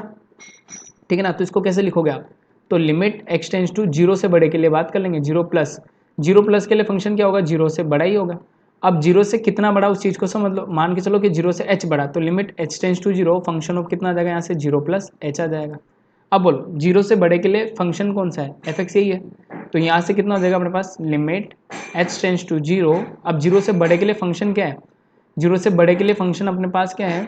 ठीक है ना। तो इसको कैसे लिखोगे आप, तो limit x tends to zero से बड़े के लिए बात कर लेंगे, जीरो प्लस के लिए फंक्शन क्या होगा, जीरो से बड़ा ही होगा। अब जीरो से कितना बड़ा उस चीज़ को समझ लो, मान के चलो कि जीरो से h बड़ा, तो limit h tends to zero function of कितना आ जाएगा यहाँ से, जीरो प्लस h आ जाएगा। अब बोलो जीरो से बड़े के लिए फंक्शन कौन सा है, fx यही है। तो यहाँ से कितना हो जाएगा अपने पास, limit h tends to zero. अब जीरो से बड़े के लिए फंक्शन क्या है, जीरो से बड़े के लिए फंक्शन अपने पास क्या है,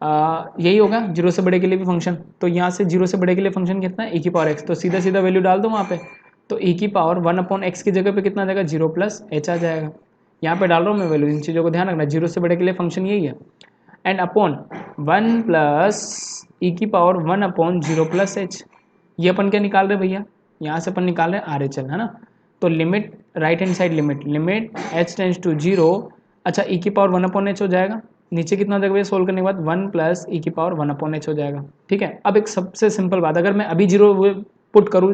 यही होगा जीरो से बड़े के लिए भी फंक्शन। तो यहाँ से जीरो से बड़े के लिए फंक्शन कितना है, e की पावर x, तो सीधा सीधा वैल्यू डाल दो वहाँ पे। तो e की पावर 1/x की जगह पे कितना आ जाएगा, जीरो प्लस h आ जाएगा। यहाँ पे डाल रहा हूँ मैं वैल्यू, इन चीज़ों को ध्यान रखना, जीरो से बड़े के लिए फंक्शन यही है। एंड अपॉन 1 प्लस ई की पावर 1/0 प्लस h, ये अपन क्या निकाल रहे हैं भैया, यहाँ से अपन निकाल रहे हैं RHL, है ना। तो limit right hand side limit h tends to zero, अच्छा e की पावर 1/h हो जाएगा, नीचे कितना हो जाएगा भैया सोल्व करने के बाद 1 प्लस ई की पावर 1/h हो जाएगा, ठीक है। अब एक सबसे सिंपल बात, अगर मैं अभी जीरो पुट करूँ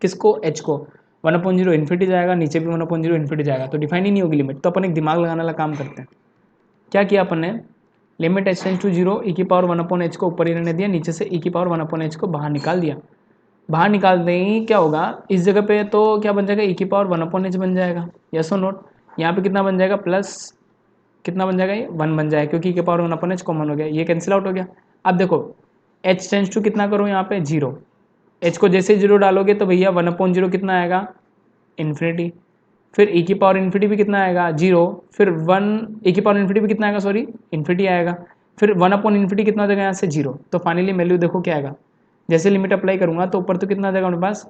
किसको, h को, 1/0 इन्फिनिटी जाएगा, नीचे भी 1/0 इन्फिनिटी जाएगा, तो डिफाइन ही नहीं होगी लिमिट। तो अपन एक दिमाग लगाने वाला काम करते हैं। क्या किया अपन ने, limit h tends to zero, E की पावर 1/h को ऊपर ही रहने दिया, नीचे से ई की पावर 1/h को बाहर निकाल दिया। बाहर निकालते ही क्या होगा, इस जगह पे तो क्या बन जाएगा, ई की पावर 1/h बन जाएगा, यस और नोट। यहाँ पे कितना बन जाएगा, प्लस कितना बन जाएगा, ये 1 बन जाएगा, क्योंकि ई के पावर 1/h कॉमन हो गया, ये कैंसिल आउट हो गया। अब देखो h टेंस टू कितना करो यहाँ पे, जीरो, h को जैसे जीरो डालोगे तो भैया 1/0 कितना आएगा, इन्फिनिटी। फिर e की पावर इन्फिनिटी भी कितना आएगा, जीरो, फिर 1 e की पावर इन्फिनिटी भी कितना आएगा, सॉरी इन्फिनिटी आएगा, फिर 1/इन्फिनिटी कितना आ जाएगा यहाँ से, जीरो। तो फाइनली वैल्यू देखो क्या आएगा, जैसे लिमिट अप्लाई करूँगा तो ऊपर तो कितना आ जाएगा हमारे पास,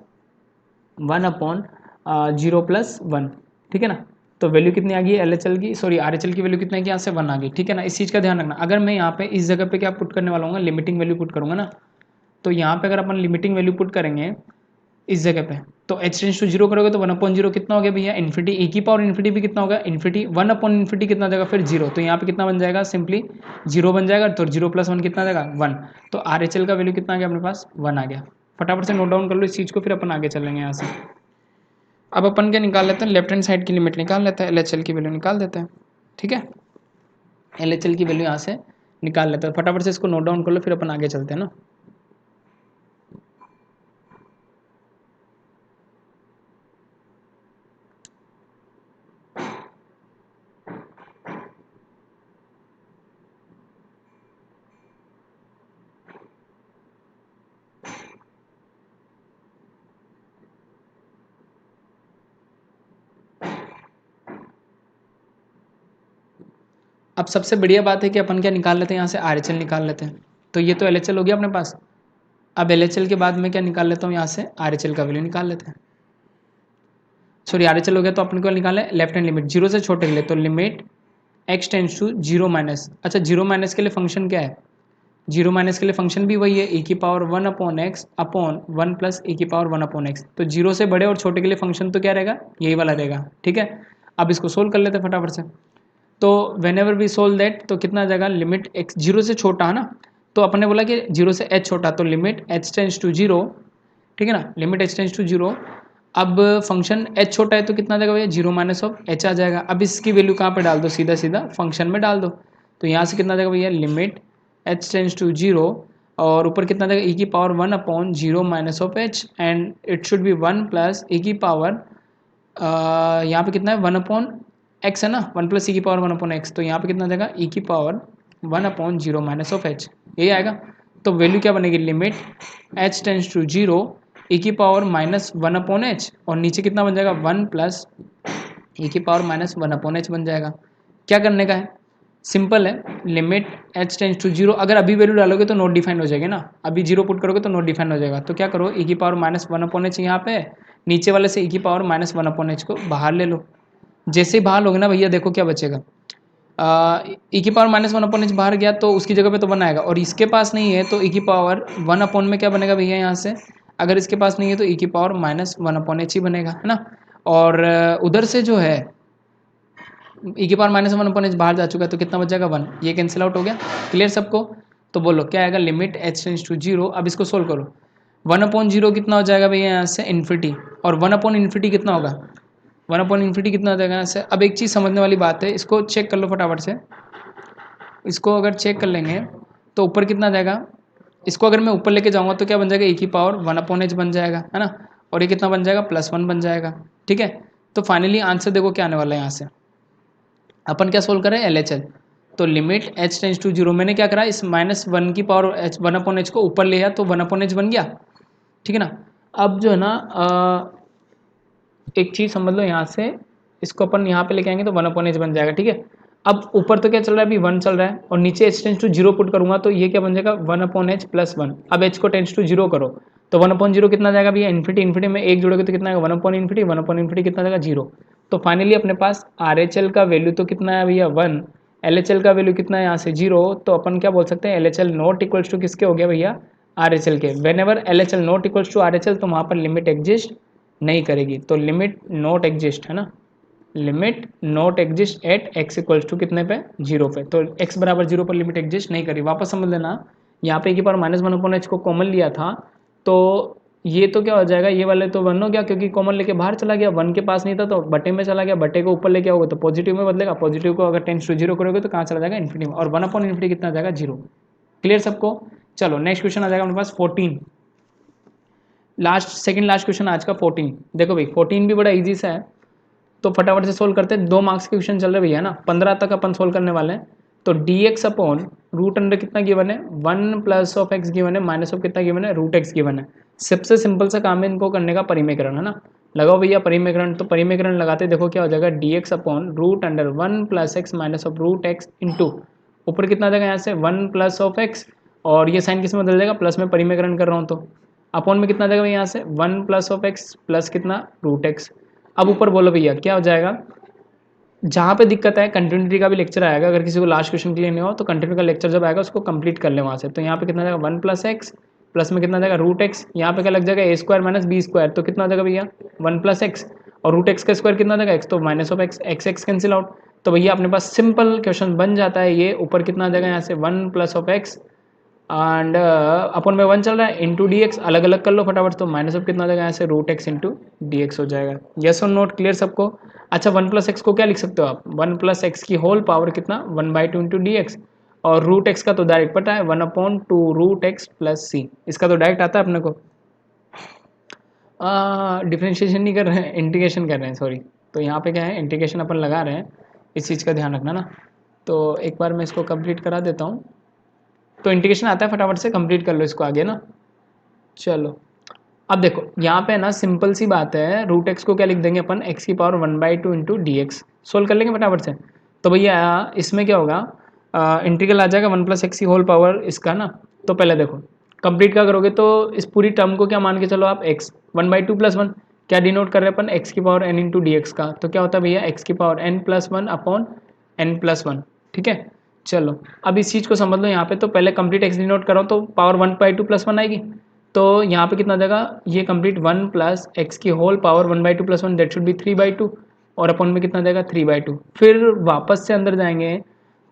1/0 प्लस 1, ठीक है ना। तो वैल्यू कितनी आ गई LHL की, सॉरी RHL की वैल्यू कितनी है, यहाँ से 1 आ गई, ठीक है ना। इस चीज़ का ध्यान रखना, अगर मैं यहाँ पे इस जगह पे क्या पुट करने वाला हूँ, लिमिटिंग वैल्यू पुट करूँगा ना, तो यहाँ पे अगर अपन लिमिटिंग वैल्यू पुट करेंगे इस जगह पे, तो h टेंस टू जीरो करोगे तो 1/0 कितना हो गया भैया, इन्फिनिटी, ई की पावर इन्फिनिटी भी कितना होगा, इन्फिनिटी, 1/इन्फिनिटी कितना हो जाएगा, फिर जीरो, तो यहाँ पे कितना बन जाएगा, सिंपली जीरो बन जाएगा, तो जीरो प्लस 1 कितना आ जाएगा, 1। तो RHL का वैल्यू कितना आ गया अपने पास, 1 आ गया। फटाफट से नोट डाउन कर लो इस चीज़ को, फिर अपन आगे चलेंगे यहाँ से। अब अपन क्या निकाल लेते हैं, लेफ्ट हैंड साइड की लिमिट निकाल लेते हैं, LHL की वैल्यू निकाल देते हैं, ठीक है। LHL की वैल्यू यहाँ से निकाल लेते हैं, फटाफट से इसको नोट डाउन कर लो, फिर अपन आगे चलते हैं ना। अब सबसे बढ़िया बात है कि अपन क्या निकाल लेते हैं, यहाँ से RHL निकाल लेते हैं। तो ये तो LHL हो गया अपने पास। अब LHL के बाद मैं क्या निकाल लेता हूँ, यहाँ से RHL का वैल्यू निकाल लेते हैं। सॉरी RHL हो गया, तो अपन को निकालना है लेफ्ट हैंड लिमिट जीरो से छोटे के लिए, तो limit x tends to zero minus, अच्छा जीरो माइनस के लिए फंक्शन क्या है, जीरो माइनस के लिए फंक्शन भी वही है, e की power 1/x upon 1 plus e की पावर 1/x। तो जीरो से बड़े और छोटे के लिए फंक्शन तो क्या रहेगा, यही वाला रहेगा, ठीक है। अब इसको सोल्व कर लेते हैं फटाफट से। तो whenever we solve that, तो कितना आ जाएगा, लिमिट x जीरो से छोटा है ना, तो अपन ने बोला कि जीरो से h छोटा, तो limit h tends to zero, ठीक है ना, limit h tends to zero. अब फंक्शन h छोटा है तो कितना आ जाएगा भैया, जीरो माइनस ऑफ h आ जाएगा। अब इसकी वैल्यू कहाँ पे डाल दो, सीधा सीधा फंक्शन में डाल दो। तो यहाँ से कितना आ जाएगा भैया, limit h tends to zero, और ऊपर कितना आ जाएगा, e की power 1/0 minus of h, and it should be 1 plus e की पावर, यहाँ पे कितना है 1/x है ना, 1 प्लस ई की पावर 1/x, तो यहाँ पे कितना आ जाएगा, e की पावर 1/0 माइनस ऑफ h, यही आएगा। तो वैल्यू क्या बनेगी, limit h tends to zero, e की पावर -1/h, और नीचे कितना बन जाएगा, 1 प्लस e की पावर -1/h बन जाएगा। क्या करने का है, सिंपल है, limit h tends to zero, अगर अभी वैल्यू डालोगे तो नॉट डिफाइंड हो जाएगी ना, अभी जीरो पुट करोगे तो नॉट डिफाइंड हो जाएगा। तो क्या करो, e की पावर -1/h यहाँ पे, नीचे वाले से e की पावर -1/h को बाहर ले लो। जैसे ही बाहर लोगे ना भैया, देखो क्या बचेगा, ई की power minus one upon H बाहर गया तो उसकी जगह पे तो 1 आएगा, और इसके पास नहीं है तो ई की पावर 1 अपॉन में क्या बनेगा भैया यहाँ से, अगर इसके पास नहीं है तो ई की पावर माइनस 1 अपॉन एच ही बनेगा, है ना। और उधर से जो है ई की पावर माइनस 1 अपॉन एच बाहर जा चुका है तो कितना बच जाएगा 1, ये कैंसिल आउट हो गया। क्लियर सबको? तो बोलो क्या आएगा, लिमिट एच टेंड्स टू 0। अब इसको सोल्व करो, 1 अपॉन 0 कितना हो जाएगा भैया यहाँ से इन्फिनिटी, और 1 अपॉन इन्फिनिटी कितना होगा, 1 अपॉन इन्फिनिटी कितना हो जाएगा यहाँ से। अब एक चीज़ समझने वाली बात है, इसको चेक कर लो फटाफट से, इसको अगर चेक कर लेंगे तो ऊपर कितना जाएगा, इसको अगर मैं ऊपर लेके जाऊंगा तो क्या बन जाएगा, ए की पावर 1 अपॉन एच बन जाएगा, है ना, और ये कितना बन जाएगा, +1 बन जाएगा। ठीक है, तो फाइनली आंसर देखो क्या आने वाला है यहाँ से। अपन क्या सोल्व करें, LHL, तो लिमिट h टेंड्स टू 0, मैंने क्या करा, इस -1 की पावर h 1 अपॉन एच को ऊपर ले आया तो 1 अपॉन एच बन गया। ठीक है ना। अब जो है ना एक चीज़ समझ लो यहाँ से, इसको अपन यहाँ पे लेके आएंगे तो 1 अपॉन एच बन जाएगा। ठीक है, अब ऊपर तो क्या चल रहा है, अभी 1 चल रहा है, और नीचे h टेंड्स टू 0 पुट करूंगा तो ये क्या बन जाएगा, 1 अपॉन एच +1। अब h को टेंड्स टू 0 करो तो 1 अपॉन 0 कितना जाएगा भैया, इन्फिनिटी, इन्फिनिटी में एक जोड़ोगे तो कितना आएगा, 1 अपॉन इन्फिनिटी, 1 अपॉन इन्फिनिटी कितना जाएगा 0। तो फाइनली अपने पास RHL का वैल्यू तो कितना है भैया 1, LHL का वैल्यू कितना है यहाँ से 0। तो अपन क्या बोल सकते हैं, LHL नॉट इक्वल्स टू किसके हो गया भैया, RHL के। Whenever LHL not equals to RHL तो वहाँ पर लिमिट एग्जिस्ट नहीं करेगी, तो लिमिट नॉट एग्जिस्ट, है ना, limit not exist at x equals to कितने पे, 0 पे, तो x बराबर 0 पर लिमिट एग्जिस्ट नहीं करी। वापस समझ लेना, यहाँ पे की पावर -1 अपॉन एच को कॉमन लिया था तो ये तो क्या हो जाएगा, ये वाले तो 1 हो गया क्योंकि कॉमन लेके बाहर चला गया, 1 के पास नहीं था तो बटे में चला गया, बटे को ऊपर लेके आओगे तो पॉजिटिव में बदलेगा, पॉजिटिव को अगर टेंड्स टू 0 करोगे तो कहाँ चला जाएगा, इन्फिनिटी में, और 1 अपॉन इन्फिनिटी कितना जाएगा 0। क्लियर सबको? चलो नेक्स्ट क्वेश्चन आ जाएगा अपने पास 14, लास्ट सेकंड लास्ट क्वेश्चन आज का 14। देखो भाई 14 भी बड़ा इजी सा है, तो फटाफट से सोल्व करते हैं, 2 मार्क्स के क्वेश्चन चल रहे भैया ना, 15 तक अपन सोल्व करने वाले हैं। तो dx अपॉन रूट अंडर कितना गिवन है, 1 प्लस ऑफ एक्स गिवन है, माइनस ऑफ कितना गिवन है, रूट एक्स गिवन है। सबसे सिंपल सा काम है इनको करने का, परिमेकरण, है ना। लगाओ भैया परिमेकरण, तो परिमेकरण लगाते देखो क्या हो जाएगा, dx upon root under 1 plus x minus of root x into ऊपर कितना आ जाएगा यहाँ से 1 प्लस ऑफ एक्स, और ये साइन किस में बदल जाएगा, प्लस में परिमेकरण कर रहा हूँ तो अपॉन में कितना आ जाएगा यहाँ से 1 प्लस ऑफ एक्स प्लस कितना रूट एक्स। अब ऊपर बोलो भैया क्या हो जाएगा, जहाँ पे दिक्कत है कंटिन्यूटी का भी लेक्चर आएगा, अगर किसी को लास्ट क्वेश्चन के लिए नहीं हो तो कंटिन्यूटी का लेक्चर जब आएगा उसको कंप्लीट कर ले वहाँ से। तो यहाँ पे कितना जाएगा 1 प्लस एक्स प्लस में कितना जाएगा रूट एक्स, यहाँ पे क्या लग जाएगा a square minus b square, तो कितना जाएगा भैया 1 प्लस एक्स, और रूट एक्स का स्क्वायर कितना जाएगा x, तो minus of x, x x cancel out. तो भैया अपने पास सिंपल क्वेश्चन बन जाता है ये, ऊपर कितना जाएगा यहाँ से 1 प्लस ऑफ एक्स एंड अपन में 1 चल रहा है इंटू डी एक्स, अलग अलग कर लो फटाफट, तो माइनस ऑफ कितना जाएगा यहाँ से root x into D x हो जाएगा। यस और नोट क्लियर सबको? अच्छा 1 प्लस एक्स को क्या लिख सकते हो आप, 1 प्लस एक्स की होल पावर कितना 1/2 इंटू डी एक्स, और रूट एक्स का तो डायरेक्ट पता है 1/2 रूट एक्स प्लस सी, इसका तो डायरेक्ट आता है अपने को। डिफ्रेंशिएशन नहीं कर रहे हैं, इंटीग्रेशन कर रहे हैं, सॉरी। तो यहाँ पे क्या है, इंटीग्रेशन अपन लगा रहे हैं, इस चीज़ का ध्यान रखना ना। तो एक बार मैं इसको कंप्लीट करा देता हूँ, तो इंटीग्रेशन आता है, फटाफट से कंप्लीट कर लो इसको आगे ना। चलो अब देखो यहाँ पे ना सिंपल सी बात है, रूट एक्स को क्या लिख देंगे अपन, एक्स की power 1/2 into D x, solve कर लेंगे फटाफट से। तो भैया इसमें क्या होगा, इंटीग्रल आ जाएगा 1 प्लस एक्स की होल पावर इसका ना। तो पहले देखो कंप्लीट क्या करोगे, तो इस पूरी टर्म को क्या मान के चलो आप, एक्स 1/2 प्लस 1 क्या डिनोट कर रहे हैं अपन, एक्स की power n into D x का, तो क्या होता है भैया एक्स की power n plus 1 upon n plus 1। ठीक है, चलो अब इस चीज़ को समझ लो यहाँ पे, तो पहले कंप्लीट एक्स डिनोट करो तो पावर 1/2 प्लस 1 आएगी, तो यहाँ पे कितना आ जाएगा, ये कंप्लीट 1 प्लस एक्स की whole power 1/2 plus 1 that should be 3/2, और अपॉन में कितना आ जाएगा 3/2। फिर वापस से अंदर जाएंगे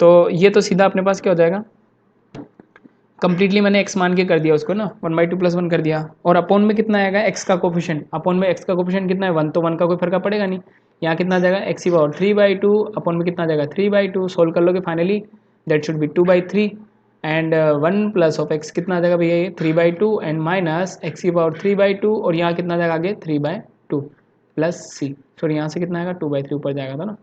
तो ये तो सीधा अपने पास क्या हो जाएगा, कंप्लीटली मैंने x मान के कर दिया उसको ना, 1/2 प्लस 1 कर दिया, और अपॉन में कितना आएगा x का कोफिशिएंट, अपॉन में x का कोफिशिएंट कितना है 1, तो 1 का कोई फर्क पड़ेगा नहीं, यहाँ कितना आ जाएगा x की पावर 3/2 अपॉन में कितना आ जाएगा 3/2, सोल्व कर लोगे finally that should B 2/3 and 1 plus of x कितना आ जाएगा भैया ये 3/2 एंड माइनस x की पावर 3/2, और यहाँ कितना आ जाएगा आगे 3/2 प्लस c, सॉरी यहाँ से कितना आएगा 2/3 ऊपर जाएगा था ना।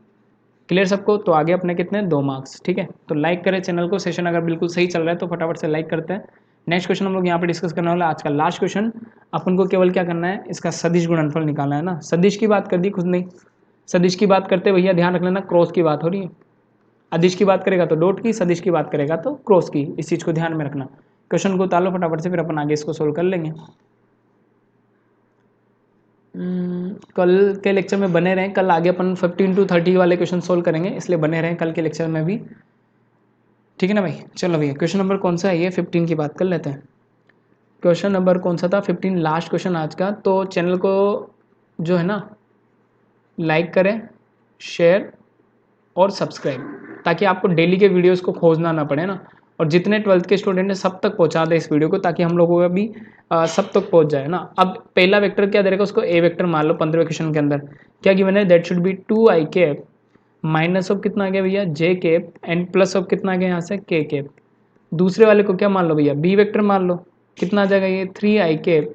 क्लियर सबको? तो आगे अपने कितने 2 मार्क्स। ठीक है, तो लाइक करें चैनल को, सेशन अगर बिल्कुल सही चल रहा है तो फटाफट से लाइक करते हैं। नेक्स्ट क्वेश्चन हम लोग यहाँ पे डिस्कस करने वाला, आज का लास्ट क्वेश्चन। अपन को केवल क्या करना है, इसका सदिश गुणनफल निकालना है ना। सदिश की बात कर दी खुद नहीं, सदिश की बात करते भैया ध्यान रख लेना क्रॉस की बात हो रही है, अदिश की बात करेगा तो डॉट की, सदिश की बात करेगा तो क्रॉस की, इस चीज़ को ध्यान में रखना। क्वेश्चन को उतार लो फटाफट से, फिर अपन आगे इसको सोल्व कर लेंगे। कल के लेक्चर में बने रहें। कल आगे अपन 15 to 30 वाले क्वेश्चन सोल्व करेंगे, इसलिए बने रहें कल के लेक्चर में भी, ठीक है ना भाई। चलो भैया क्वेश्चन नंबर कौन सा है, ये 15 की बात कर लेते हैं। क्वेश्चन नंबर कौन सा था, 15, लास्ट क्वेश्चन आज का। तो चैनल को जो है ना लाइक करें, शेयर और सब्सक्राइब, ताकि आपको डेली के वीडियोस को खोजना ना पड़े ना, और जितने 12th के स्टूडेंट हैं सब तक पहुंचा दे इस वीडियो को, ताकि हम लोगों को भी सब तक पहुंच जाए ना। अब पहला वेक्टर क्या दे रहेगा, उसको ए वेक्टर मान लो 15वें क्वेश्चन के अंदर क्या गिवन है, that should B 2i cap minus of कितना आ गया भैया जे कैप एंड प्लस ऑफ कितना आ गया यहाँ से के कैप। दूसरे वाले को क्या मान लो भैया, बी वेक्टर मान लो, कितना आ जाएगा ये 3i कैप,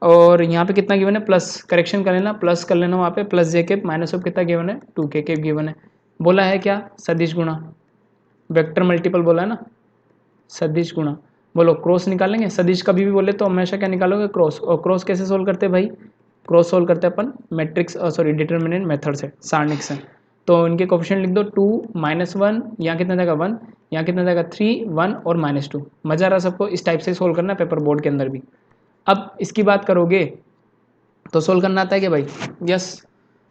और यहाँ पे कितना गिवन है प्लस, करेक्शन कर लेना, प्लस कर लेना वहाँ पे, plus J cap minus of कितना गिवन है 2k कैप गिवन है। बोला है क्या, सदिश गुणा, वेक्टर मल्टीपल बोला है ना, सदिश गुणा। बोलो क्रॉस निकालेंगे, सदिश कभी भी बोले तो हमेशा क्या निकालोगे, क्रॉस। और क्रॉस कैसे सोल्व करते हैं भाई, क्रॉस सोल्व करते हैं अपन मैट्रिक्स सॉरी डिटर्मिनेंट मेथड से, सारणिक से। तो इनके कोफिशिएंट लिख दो 2 -1, यहाँ कितना जाएगा 1, यहाँ कितना जाएगा 3 1 और -2। मजा आ रहा सबको, इस टाइप से सोल्व करना है पेपर बोर्ड के अंदर भी। अब इसकी बात करोगे तो सोल्व करना आता है क्या भाई, यस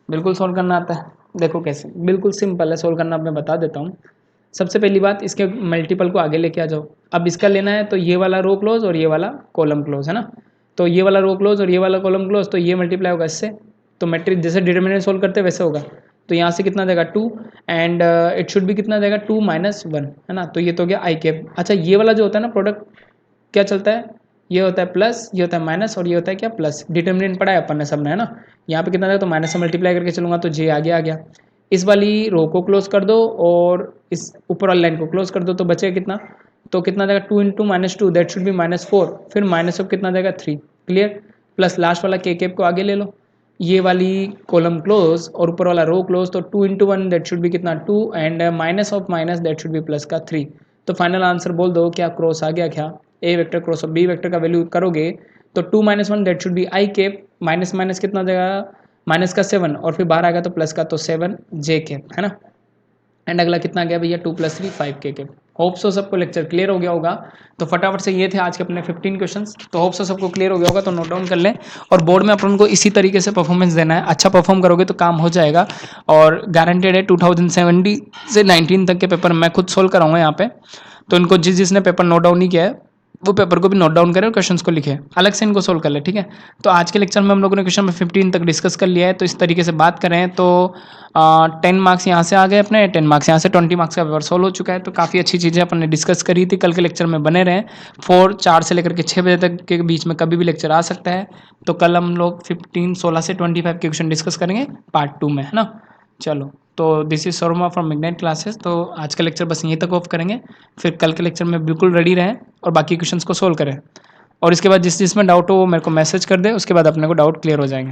बिल्कुल सोल्व करना आता है। देखो कैसे, बिल्कुल सिंपल है सोल्व करना, मैं बता देता हूँ। सबसे पहली बात, इसके मल्टीपल को आगे लेके आ जाओ। अब इसका लेना है तो ये वाला रो क्लोज और ये वाला कॉलम क्लोज है ना, तो ये वाला रो क्लोज और ये वाला कॉलम क्लोज, तो ये मल्टीप्लाई होगा इससे। तो मैट्रिक्स जैसे डिटरमिनेंट सोल्व करते हैं वैसे होगा। तो यहाँ से कितना जाएगा 2 एंड इट शुड भी कितना जाएगा 2 - 1 है ना। तो ये तो हो गया आई कैप। अच्छा ये वाला जो होता है ना प्रोडक्ट, क्या चलता है, ये होता है प्लस, ये होता है माइनस, और ये होता है क्या प्लस। डिटर्मिनेंट पढ़ा है अपन ने सब ने है ना। यहाँ पे कितना जाएगा, तो माइनस से मल्टीप्लाई करके चलूंगा तो जे आगे आ गया। इस वाली रो को क्लोज कर दो और इस ऊपर वाली लाइन को क्लोज कर दो, तो बचेगा कितना, तो कितना जाएगा 2 × -2 दैट शुड बी -4, फिर माइनस ऑफ कितना जाएगा 3, क्लियर। प्लस लास्ट वाला के कैप को आगे ले लो, ये वाली कॉलम क्लोज और ऊपर वाला रो क्लोज, तो 2 × 1 दैट शुड बी कितना 2 and minus of minus that should B plus का 3। तो फाइनल आंसर बोल दो, क्या क्रॉस आ गया क्या, A vector cross of B vector का वैल्यू करोगे तो 2 - 1 that should be I cap, minus minus कितना जाएगा माइनस का 7, और फिर बाहर आ गया तो प्लस का, तो 7 जे कैप है ना। एंड अगला कितना गया भैया 2 + 3 5 के कैप। होप सो सबको लेक्चर क्लियर हो गया होगा। तो फटाफट से ये थे आज के अपने 15 क्वेश्चंस। तो होप सो सबको क्लियर हो गया होगा, तो नोट डाउन कर लें। और बोर्ड में अपन को इसी तरीके से परफॉर्मेंस देना है, अच्छा परफॉर्म करोगे तो काम हो जाएगा। और गारंटेड है 2017 से 19 तक के पेपर मैं खुद सोल्व कराऊंगा यहाँ पे। तो इनको जिसने पेपर नोट डाउन नहीं किया है वो पेपर को भी नोट डाउन करे और क्वेश्चंस को लिखे, अलग से इनको सोल्व कर ले, ठीक है। तो आज के लेक्चर में हम लोगों ने क्वेश्चन नंबर 15 तक डिस्कस कर लिया है। तो इस तरीके से बात करें तो 10 मार्क्स यहाँ से आ गए अपने, 10 मार्क्स यहाँ से, 20 मार्क्स का पेपर सोल्व हो चुका है। तो काफ़ी अच्छी चीज़ें अपन ने डिस्कस करी थी। कल के लेक्चर में बने रहें, 4 से लेकर के 6 बजे तक के बीच में कभी भी लेक्चर आ सकता है। तो कल हम लोग 16 से 25 के क्वेश्चन डिस्कस करेंगे पार्ट 2 में, है ना। चलो, तो this is Sharma from midnight classes. तो आज का लेक्चर बस यहीं तक ऑफ करेंगे, फिर कल के लेक्चर में बिल्कुल रेडी रहें और बाकी क्वेश्चंस को सोल्व करें। और इसके बाद जिसमें डाउट हो वो मेरे को मैसेज कर दे, उसके बाद अपने को डाउट क्लियर हो जाएंगे।